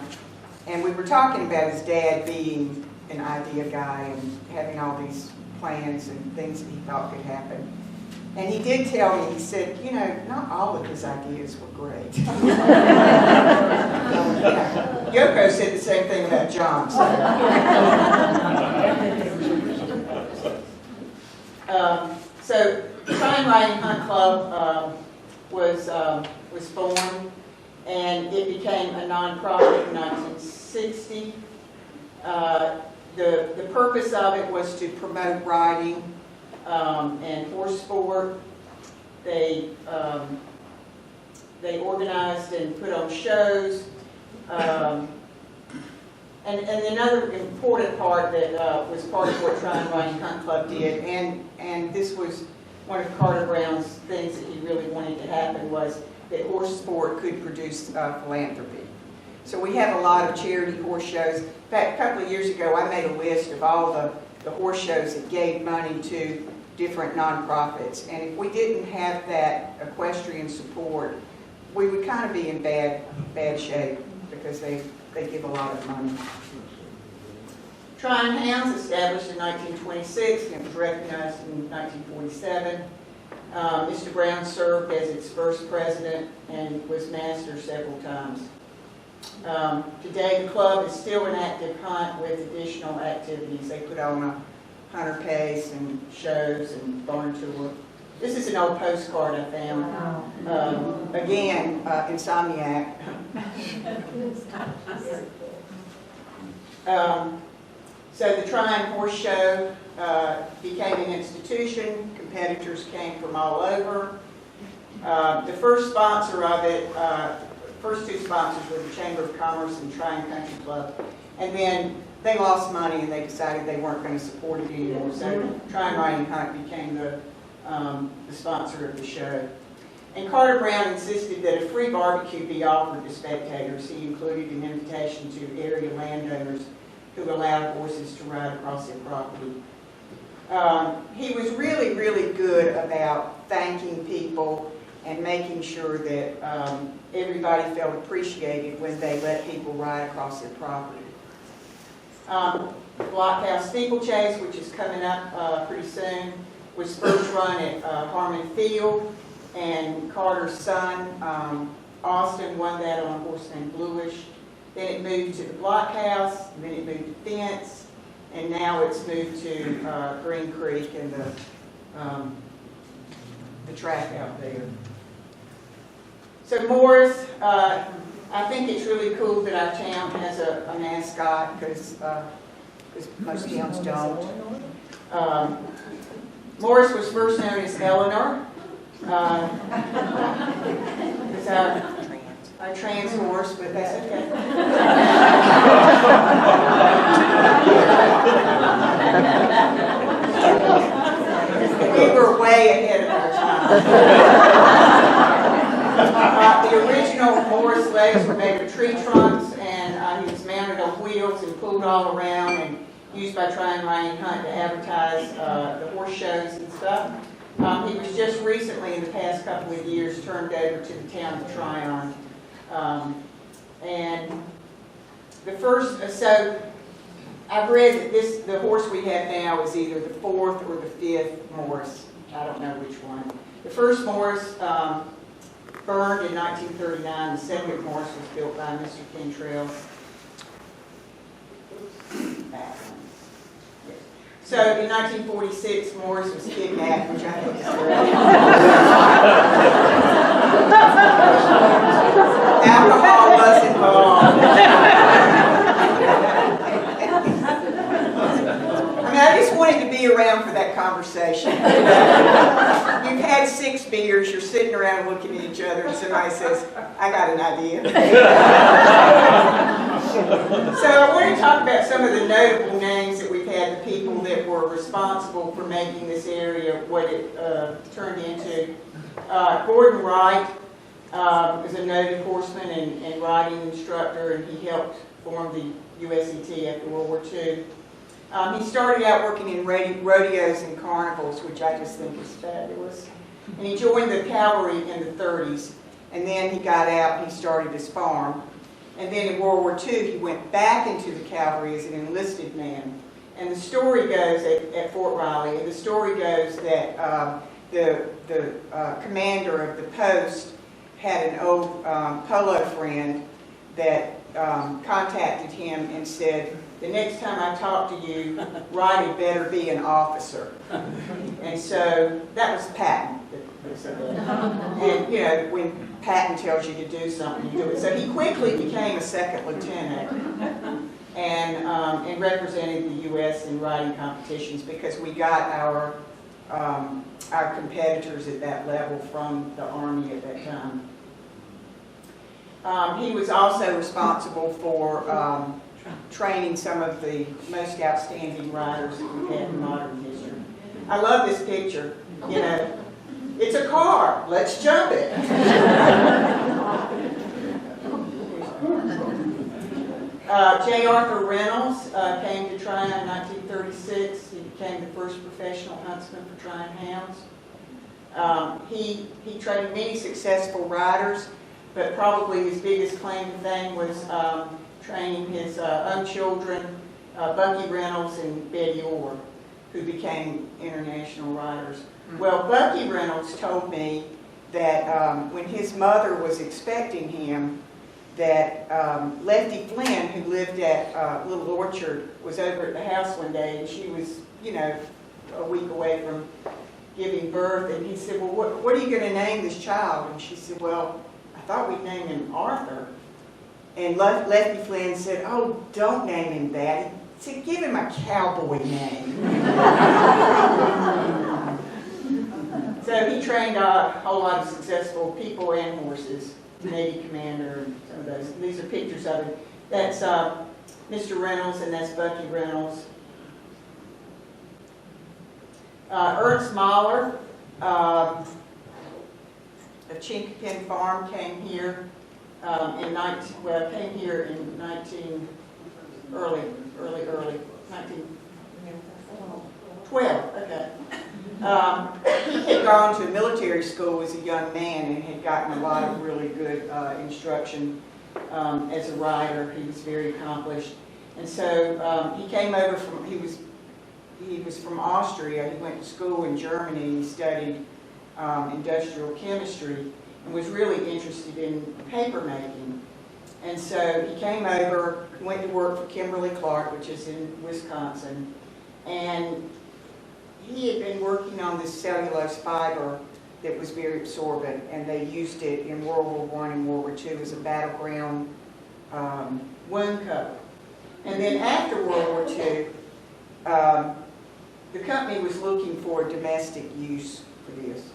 and we were talking about his dad being an idea guy and having all these plans and things that he thought could happen. And he did tell me, he said, you know, not all of his ideas were great. Yoko said the same thing about John. So the Tryon Riding Hunt Club was formed, and it became a nonprofit in 1960. The purpose of it was to promote riding and horse sport. They organized and put on shows. And another important part that was part of what Tryon Riding Hunt Club did, and this was one of Carter Brown's things that he really wanted to happen, was that horse sport could produce philanthropy. So we have a lot of charity horse shows. In fact, a couple of years ago, I made a list of all the horse shows that gave money to different nonprofits. And if we didn't have that equestrian support, we would kind of be in bad shape because they give a lot of money. Tryon Hounds, established in 1926, and it was recognized in 1947. Mr. Brown served as its first president and was master several times. Today, the club is still an active hunt with additional activities. They put on a hunter pace and shows and barn tour. This is an old postcard I found. Again, Insomniac. So the Tryon Horse Show became an institution. Competitors came from all over. The first sponsor of it, first two sponsors were the Chamber of Commerce and Tryon Country Club. And then they lost money and they decided they weren't going to support it anymore. So Tryon Riding Hunt became the sponsor of the show. And Carter Brown insisted that a free barbecue be offered to spectators. He included an invitation to area landowners who allowed horses to ride across their property. He was really, really good about thanking people and making sure that everybody felt appreciated when they let people ride across their property. Blockhouse Steeplechase, which is coming up pretty soon, was first run at Harmon Field, and Carter's son, Austin, won that on a horse named Bluish. Then it moved to the Blockhouse, then it moved to Fence, and now it's moved to Green Creek and the track out there. So Morris, I think it's really cool that our town has a mascot because most towns don't. Morris was first known as Eleanor. It's our trans horse, but that's okay. We were way ahead of our time. The original Morris legs were made of tree trunks, and he was mounted on wheels and pulled all around and used by Tryon Riding Hunt to advertise the horse shows and stuff. He was just recently, in the past couple of years, turned over to the town of Tryon. And the first, so I've read that the horse we have now is either the fourth or the fifth Morris. I don't know which one. The first Morris burned in 1939. The second Morris was built by Mr. Cantrell. So in 1946, Morris was kidnapped, which I think is great. Alcohol was involved. I mean, I just wanted to be around for that conversation. You've had 6 beers, you're sitting around looking at each other, and somebody says, I got an idea. So I want to talk about some of the notable names that we've had, the people that were responsible for making this area what it turned into. Gordon Wright is a noted horseman and riding instructor, and he helped form the USET after World War II. He started out working in rodeos and carnivals, which I just think is fabulous. And he joined the cavalry in the 30s, and then he got out and he started his farm. And then in World War II, he went back into the cavalry as an enlisted man. And the story goes, at Fort Riley, and the story goes that the commander of the post had an old polo friend that contacted him and said, the next time I talk to you, Wright had better be an officer. And so that was Patton. And you know, when Patton tells you to do something, you do it. So he quickly became a second lieutenant and represented the U.S. in riding competitions because we got our competitors at that level from the Army at that time. He was also responsible for training some of the most outstanding riders that we've had in modern history. I love this picture. You know, it's a car. Let's jump it. J. Arthur Reynolds came to Tryon in 1936. He became the first professional huntsman for Tryon hounds. He trained many successful riders, but probably his biggest claim to fame was training his own children, Bucky Reynolds and Betty Orr, who became international riders. Well, Bucky Reynolds told me that when his mother was expecting him, that Lefty Flynn, who lived at Little Orchard, was over at the house one day, and she was, a week away from giving birth, and he said, well, what are you going to name this child? And she said, well, I thought we'd name him Arthur. And Lefty Flynn said, oh, don't name him that. He said, give him a cowboy name. So he trained a whole lot of successful people and horses, Navy commander, and some of those. These are pictures of it. That's Mr. Reynolds, and that's Bucky Reynolds. Ernst Mahler of Chinkapin Farm came here came here in 1912. Okay. He had gone to military school as a young man and had gotten a lot of really good instruction as a rider. He was very accomplished, and so he came over from. He was from Austria. He went to school in Germany. He studied industrial chemistry and was really interested in paper making. And so he came over, went to work for Kimberly-Clark, which is in Wisconsin, and he had been working on this cellulose fiber that was very absorbent, and they used it in World War I and World War II as a battleground wound cover. And then after World War II, the company was looking for domestic use for this,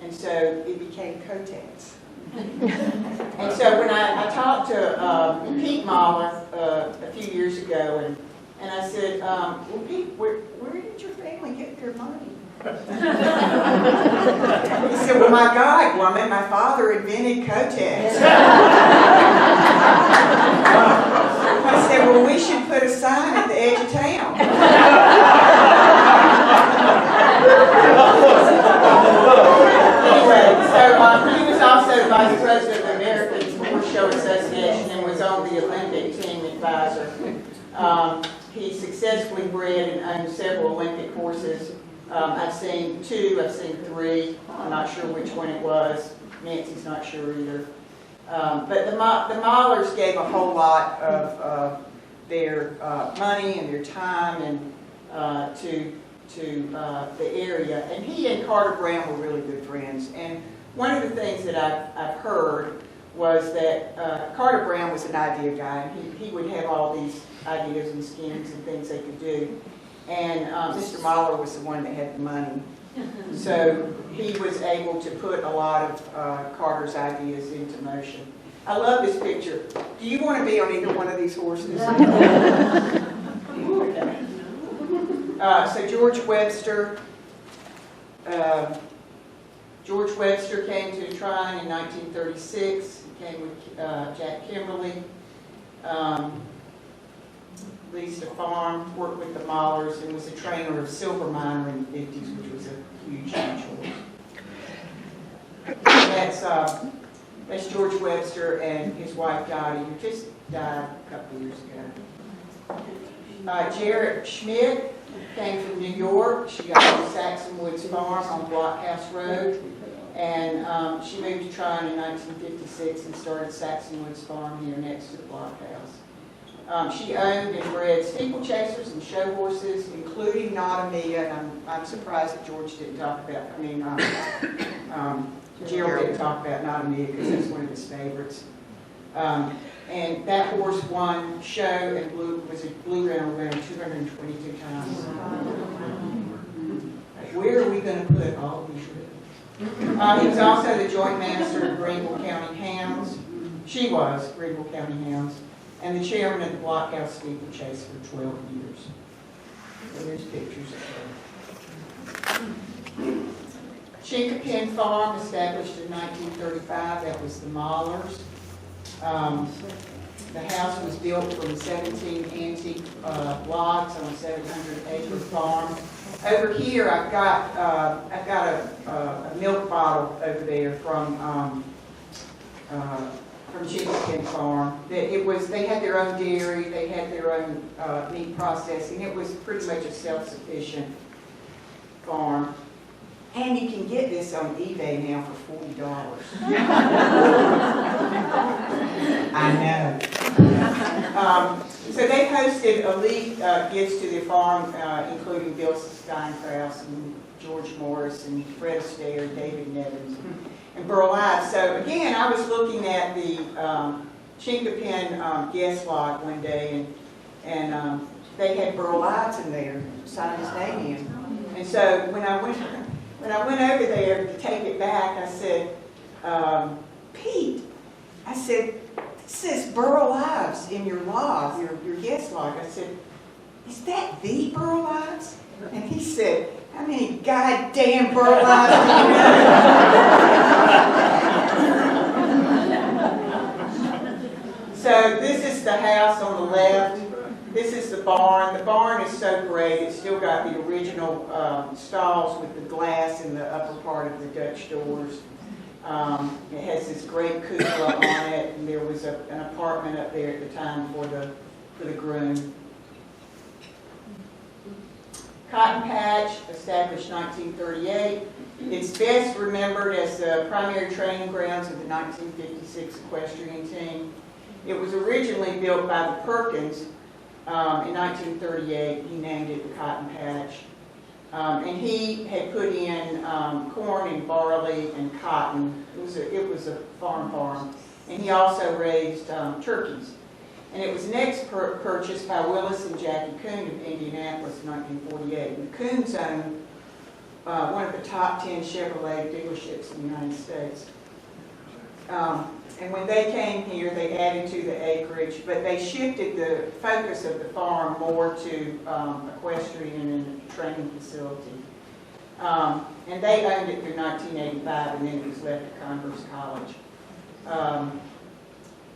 and so it became Kotex. And so when I talked to Pete Mahler a few years ago, and I said, well, Pete, where did your family get their money? He said, well, my God, woman, my father invented Kotex. I said, well, we should put a sign at the edge of town. Anyway, so he was also vice president of the American Horse Show Association and was on the Olympic team advisor. He successfully bred and owned several Olympic horses. I've seen 2, I've seen 3. I'm not sure which one it was. Nancy's not sure either. But the Mahlers gave a whole lot of their money and their time and to the area. And he and Carter Brown were really good friends. And one of the things that I've heard was that Carter Brown was an idea guy. And he would have all these ideas and schemes and things they could do. And Mr. Mahler was the one that had the money. So he was able to put a lot of Carter's ideas into motion. I love this picture. Do you want to be on either one of these horses? Okay. So George Webster came to Tryon in 1936. He came with Jack Kimberly. Leased a farm, worked with the Mahlers, and was a trainer of Silver Miner in the 50s, which was a huge horse. That's George Webster and his wife Dottie, who just died a couple of years ago. Jared Schmidt came from New York. She got to Saxon Woods Farm on Blockhouse Road, and she moved to Tryon in 1956 and started Saxon Woods Farm here next to the Blockhouse. She owned and bred steeplechasers and show horses, including Nautomia, and I'm surprised that George didn't talk about, Gerald didn't talk about Nautomia because that's one of his favorites. And that horse won show and was a blue Reynolds winner 222 times. Where are we going to put all these ribbons? He was also the joint master of Greenville County Hounds. She was Greenville County Hounds. And the chairman of the Blockhouse Steeplechase for 12 years. So there's pictures of her. Chinkapin Farm, established in 1935. That was the Mahlers. The house was built from 17 antique lots on a 700-acre farm. Over here, I've got a milk bottle over there from Chimney Farm. They had their own dairy, they had their own meat processing. It was pretty much a self-sufficient farm. And you can get this on eBay now for $40. I know. So they hosted elite gifts to their farm, including Bill Steinkraus and George Morris and Fred Astaire, David Nevins, and Burl Ives. So again, I was looking at the Chinkapin guest log one day, and they had Burl Ives in there, signed his name in. And so when I went over there to take it back, I said, Pete, I said, this says Burl Ives in your log, your guest log. I said, is that the Burl Ives? And he said, how many goddamn Burl Ives do you know? So this is the house on the left. This is the barn. The barn is so great. It's still got the original stalls with the glass in the upper part of the Dutch doors. It has this great cupola on it, and there was an apartment up there at the time for the groom. Cotton Patch, established 1938. It's best remembered as the primary training grounds of the 1956 equestrian team. It was originally built by the Perkins. In 1938, he named it the Cotton Patch. And he had put in corn and barley and cotton. It was a farm. And he also raised turkeys. And it was next purchased by Willis and Jackie Coon of Indianapolis in 1948. And Coons owned one of the top 10 Chevrolet dealerships in the United States. And when they came here, they added to the acreage, but they shifted the focus of the farm more to equestrian and a training facility. And they owned it through 1985, and then it was left to Converse College.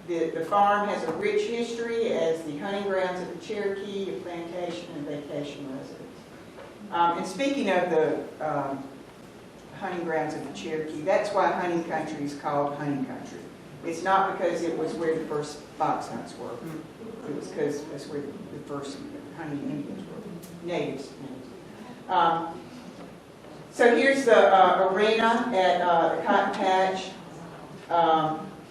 The farm has a rich history as the hunting grounds of the Cherokee, a plantation, and vacation residence. And speaking of the hunting grounds of the Cherokee, that's why hunting country is called hunting country. It's not because it was where the first fox hunts were. It was because that's where the first hunting Indians were, natives. So here's the arena at the Cotton Patch.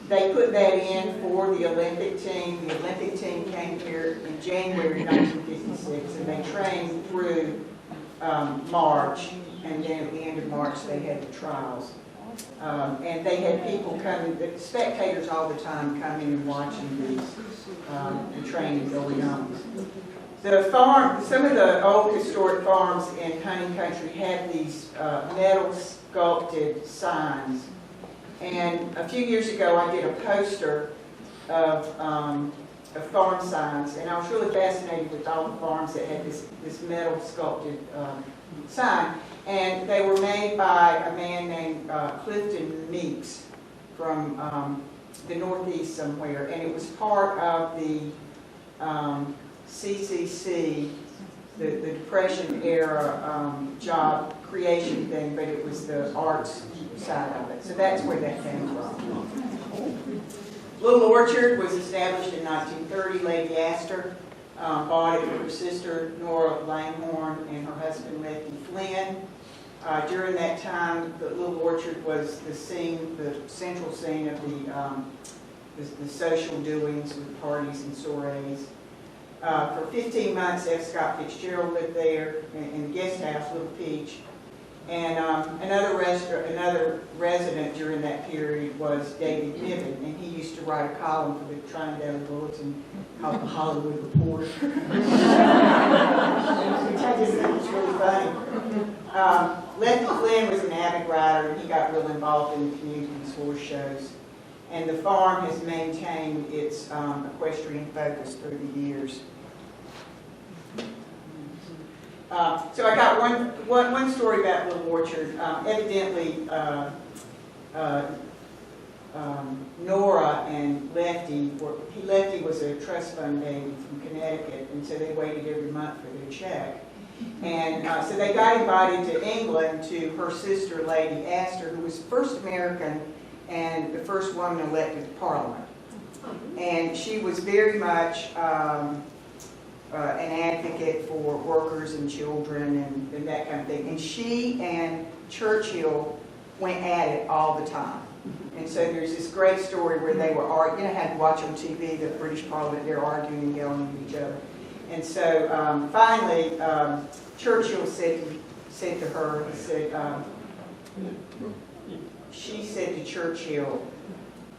They put that in for the Olympic team. The Olympic team came here in January 1956, and they trained through March, and then at the end of March they had the trials. And they had people coming, the spectators all the time coming and watching the training going on. The farm, some of the old historic farms in hunting country had these metal sculpted signs. And a few years ago I did a poster of farm signs, and I was really fascinated with all the farms that had this metal sculpted sign. And they were made by a man named Clifton Meeks from the Northeast somewhere. And it was part of the CCC, the Depression era job creation thing, but it was the arts side of it. So that's where that came from. Little Orchard was established in 1930. Lady Astor bought it with her sister Nora Langhorne and her husband Lefty Flynn. During that time, the Little Orchard was the scene, the central scene of the social doings with parties and soirees. For 15 months, F. Scott Fitzgerald lived there in the guest house, Little Peach. And another resident during that period was David Niven, and he used to write a column for the Tryon Depot Bulletin called the Hollywood Report. I just think it's really funny. Lefty Flynn was an avid rider, and he got real involved in the community's horse shows. And the farm has maintained its equestrian focus through the years. So I got one story about Little Orchard. Evidently, Nora and Lefty, Lefty was a trust fund baby from Connecticut, and so they waited every month for their check. And so they got invited to England to her sister, Lady Astor, who was the first American and the first woman elected to Parliament. And she was very much an advocate for workers and children and that kind of thing. And she and Churchill went at it all the time. And so there's this great story where they were arguing, had to watch on TV, the British Parliament, they're arguing and yelling at each other. And so finally, Churchill said to her, she said to Churchill,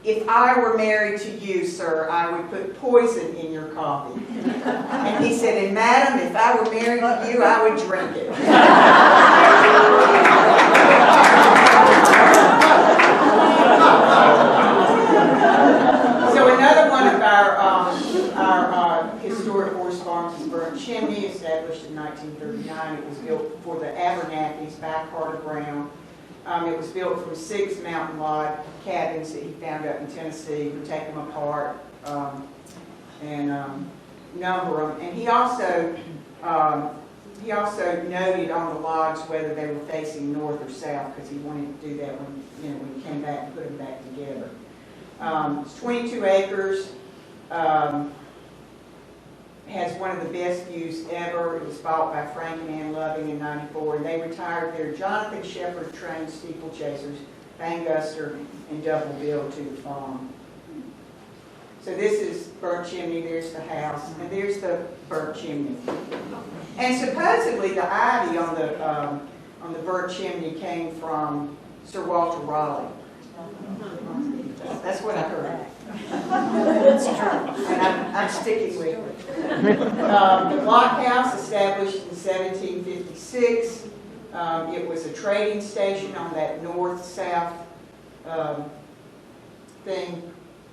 "If I were married to you, sir, I would put poison in your coffee." And he said, "And madam, if I were married to you, I would drink it." So another one of our historic horse farms is Burnt Chimney, established in 1939. It was built for the Abernathy's by Carter Brown. It was built from 6 mountain log cabins that he found up in Tennessee. Would take them apart and number them. And he also noted on the logs whether they were facing north or south, because he wanted to do that when he came back and put them back together. It's 22 acres. Has one of the best views ever. It was bought by Frank and Ann Loving in '94, and they retired their Jonathan Shepherd trained steeplechasers, Banguster and Double Bill, to the farm. So this is Burnt Chimney, there's the house, and there's the Burnt Chimney. And supposedly the ivy on the Burnt Chimney came from Sir Walter Raleigh. That's what I heard. And I'm sticking with it. The Blockhouse, established in 1756. It was a trading station on that north-south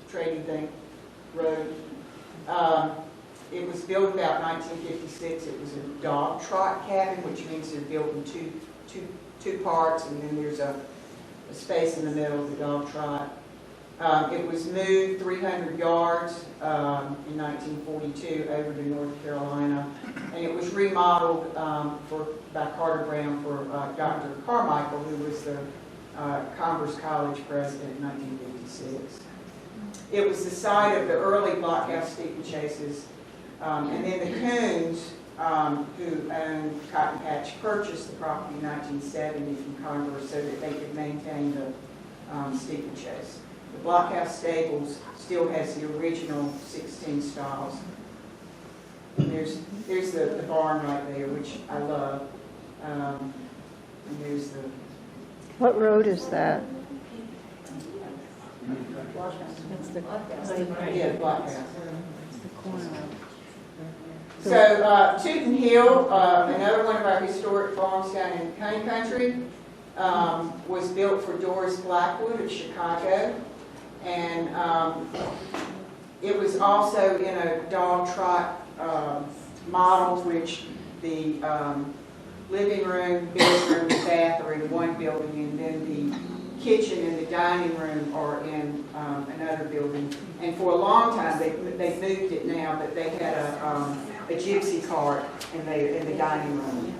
trading road. It was built about 1956. It was a dog trot cabin, which means they're built in two parts, and then there's a space in the middle of the dog trot. It was moved 300 yards in 1942 over to North Carolina, and it was remodeled by Carter Brown for Dr. Carmichael, who was the Commerce College president in 1956. It was the site of the early Blockhouse steeplechases, and then the Coons, who owned Cotton Patch, purchased the property in 1970 from Congress so that they could maintain the steeplechase. The Blockhouse stables still has the original 16 stalls. And there's the barn right there, which I love. And there's the... What road is that? Yeah, Blockhouse. So, Tooten Hill, another one of our historic farms down in Honey Country, was built for Doris Blackwood of Chicago. And it was also in a dog trot model, which the living room, bedroom, and bath are in one building, and then the kitchen and the dining room are in another building. And for a long time, they moved it now, but they had a gypsy cart in the dining room.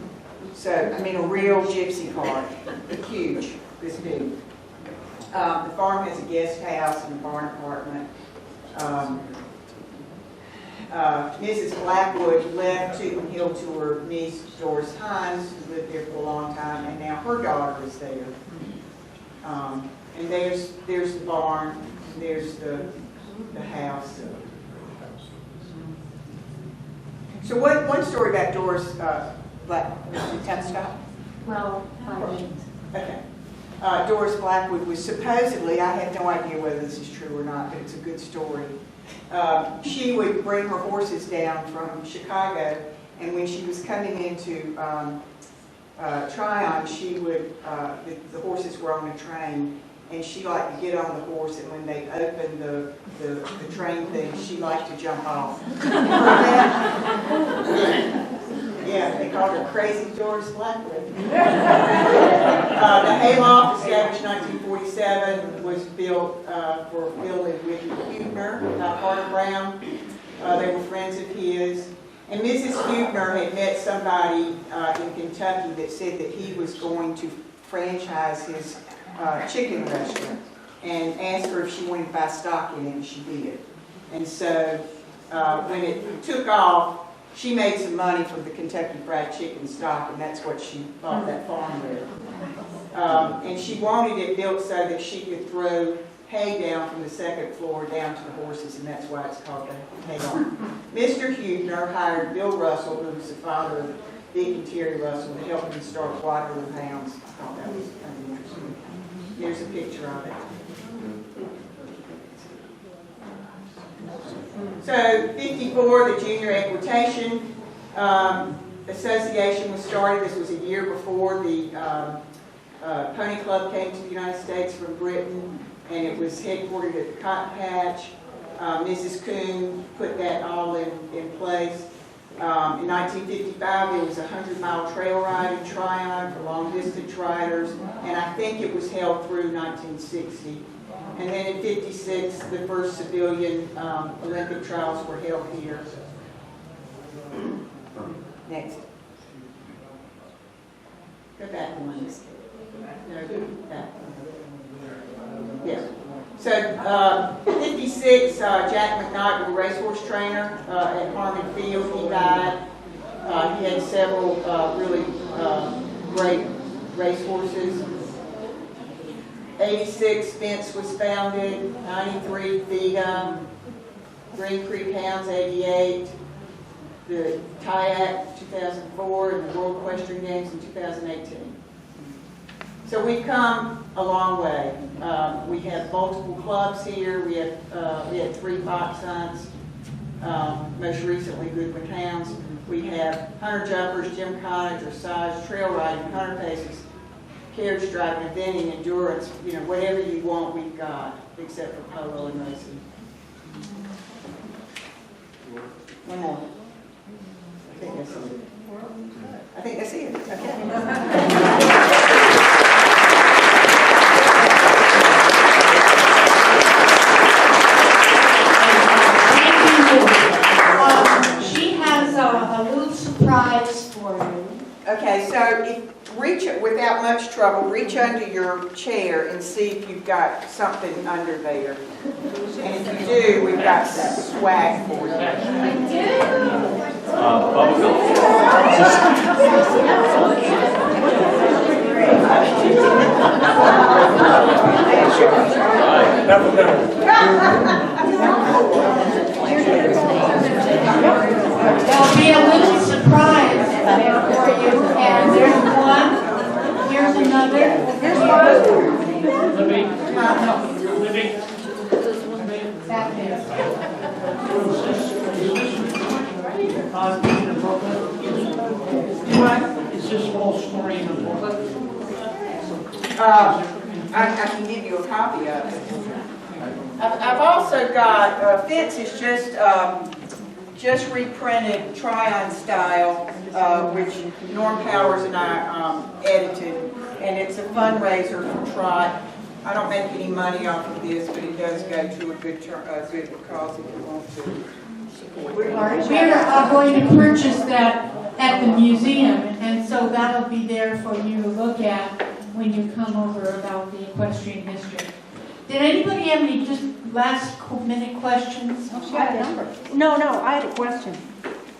So, I mean, a real gypsy cart, huge, this big. The farm has a guest house and a barn apartment. Mrs. Blackwood left Tooten Hill to her niece Doris Hines, who lived there for a long time, and now her daughter is there. And there's the barn, and there's the house. So one story about Doris Blackwood. Time to stop? Well, Okay. Doris Blackwood was supposedly, I have no idea whether this is true or not, but it's a good story. She would bring her horses down from Chicago, and when she was coming into Tryon, she would, the horses were on a train, and she liked to get on the horse, and when they opened the train thing, she liked to jump off. Yeah, they called her Crazy George Blackwood. The hayloft, established 1947, was built for Bill and Whitney Huebner, Carter Brown. They were friends of his. And Mrs. Huebner had met somebody in Kentucky that said that he was going to franchise his chicken restaurant and asked her if she wanted to buy stock in it, and she did. And so when it took off, she made some money from the Kentucky Fried Chicken stock, and that's what she bought that farm with. And she wanted it built so that she could throw hay down from the second floor down to the horses, and that's why it's called the hay barn. Mr. Huebner hired Bill Russell, who was the father of Dick and Terry Russell, to help him start Waterloo Hounds. I thought that was kind of interesting. Here's a picture of it. So, 54, the Junior Equitation Association was started. This was a year before the Pony Club came to the United States from Britain, and it was headquartered at the Cotton Patch. Mrs. Coon put that all in place. In 1955, there was a 100-mile trail ride in Tryon for long-distance riders, and I think it was held through 1960. And then in 56, the first civilian Olympic trials were held here. Next. Go back one. No, back one. Yes. So, 56, Jack McKnight, the racehorse trainer at Harmon Field, he died. He had several really great racehorses. 86, Spence was founded. 93, Vega. Green Creek Hounds, 88. The TIAC, 2004, and the World Equestrian Games in 2018. So we've come a long way. We have multiple clubs here. We had 3 fox hunts, most recently Goodwin Hounds. We have hunter jumpers, gymkhana, dressage, trail riding, hunter paces, carriage driving, eventing, endurance, whatever you want, we've got, except for polo and racing. One more. I think that's it. Okay. She has a little surprise for you. Okay, so without much trouble, reach under your chair and see if you've got something under there. And if you do, we've got swag for you. There'll be a little surprise there for you, and there's one, here's another, here's one. Libbie. Back there. Is this whole story in the booklet? I can give you a copy of it. I've also got, Fitz is just reprinted Tryon style, which Norm Powers and I edited, and it's a fundraiser for Trot. I don't make any money off of this, but it does go to a good cause if you want to support it. We are going to purchase that at the museum, and so that'll be there for you to look at when you come over about the equestrian history. Did anybody have any just last minute questions? No, I had a question.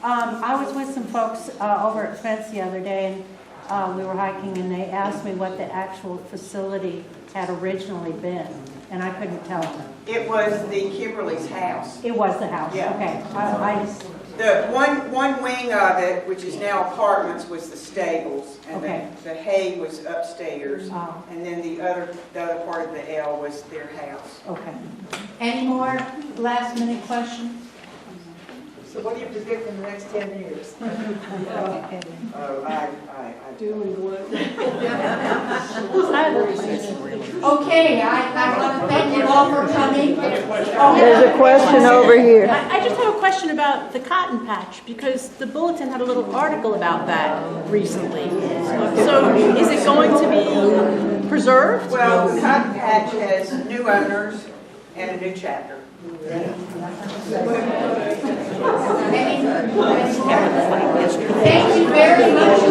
I was with some folks over at Fence the other day, and we were hiking, and they asked me what the actual facility had originally been, and I couldn't tell them. It was the Kimberly's house. It was the house. Yeah. Okay. I just. The one wing of it, which is now apartments, was the stables, and Okay. the hay was upstairs, Oh. and then the other part of the L was their house. Okay. Any more last minute questions? So what do you predict in the next 10 years? I Doing what? Okay, I want to thank you all for coming. There's a question over here. I just have a question about the cotton patch, because the Bulletin had a little article about that recently. So is it going to be preserved? Well, the Cotton Patch has new owners and a new chapter. Thank you very much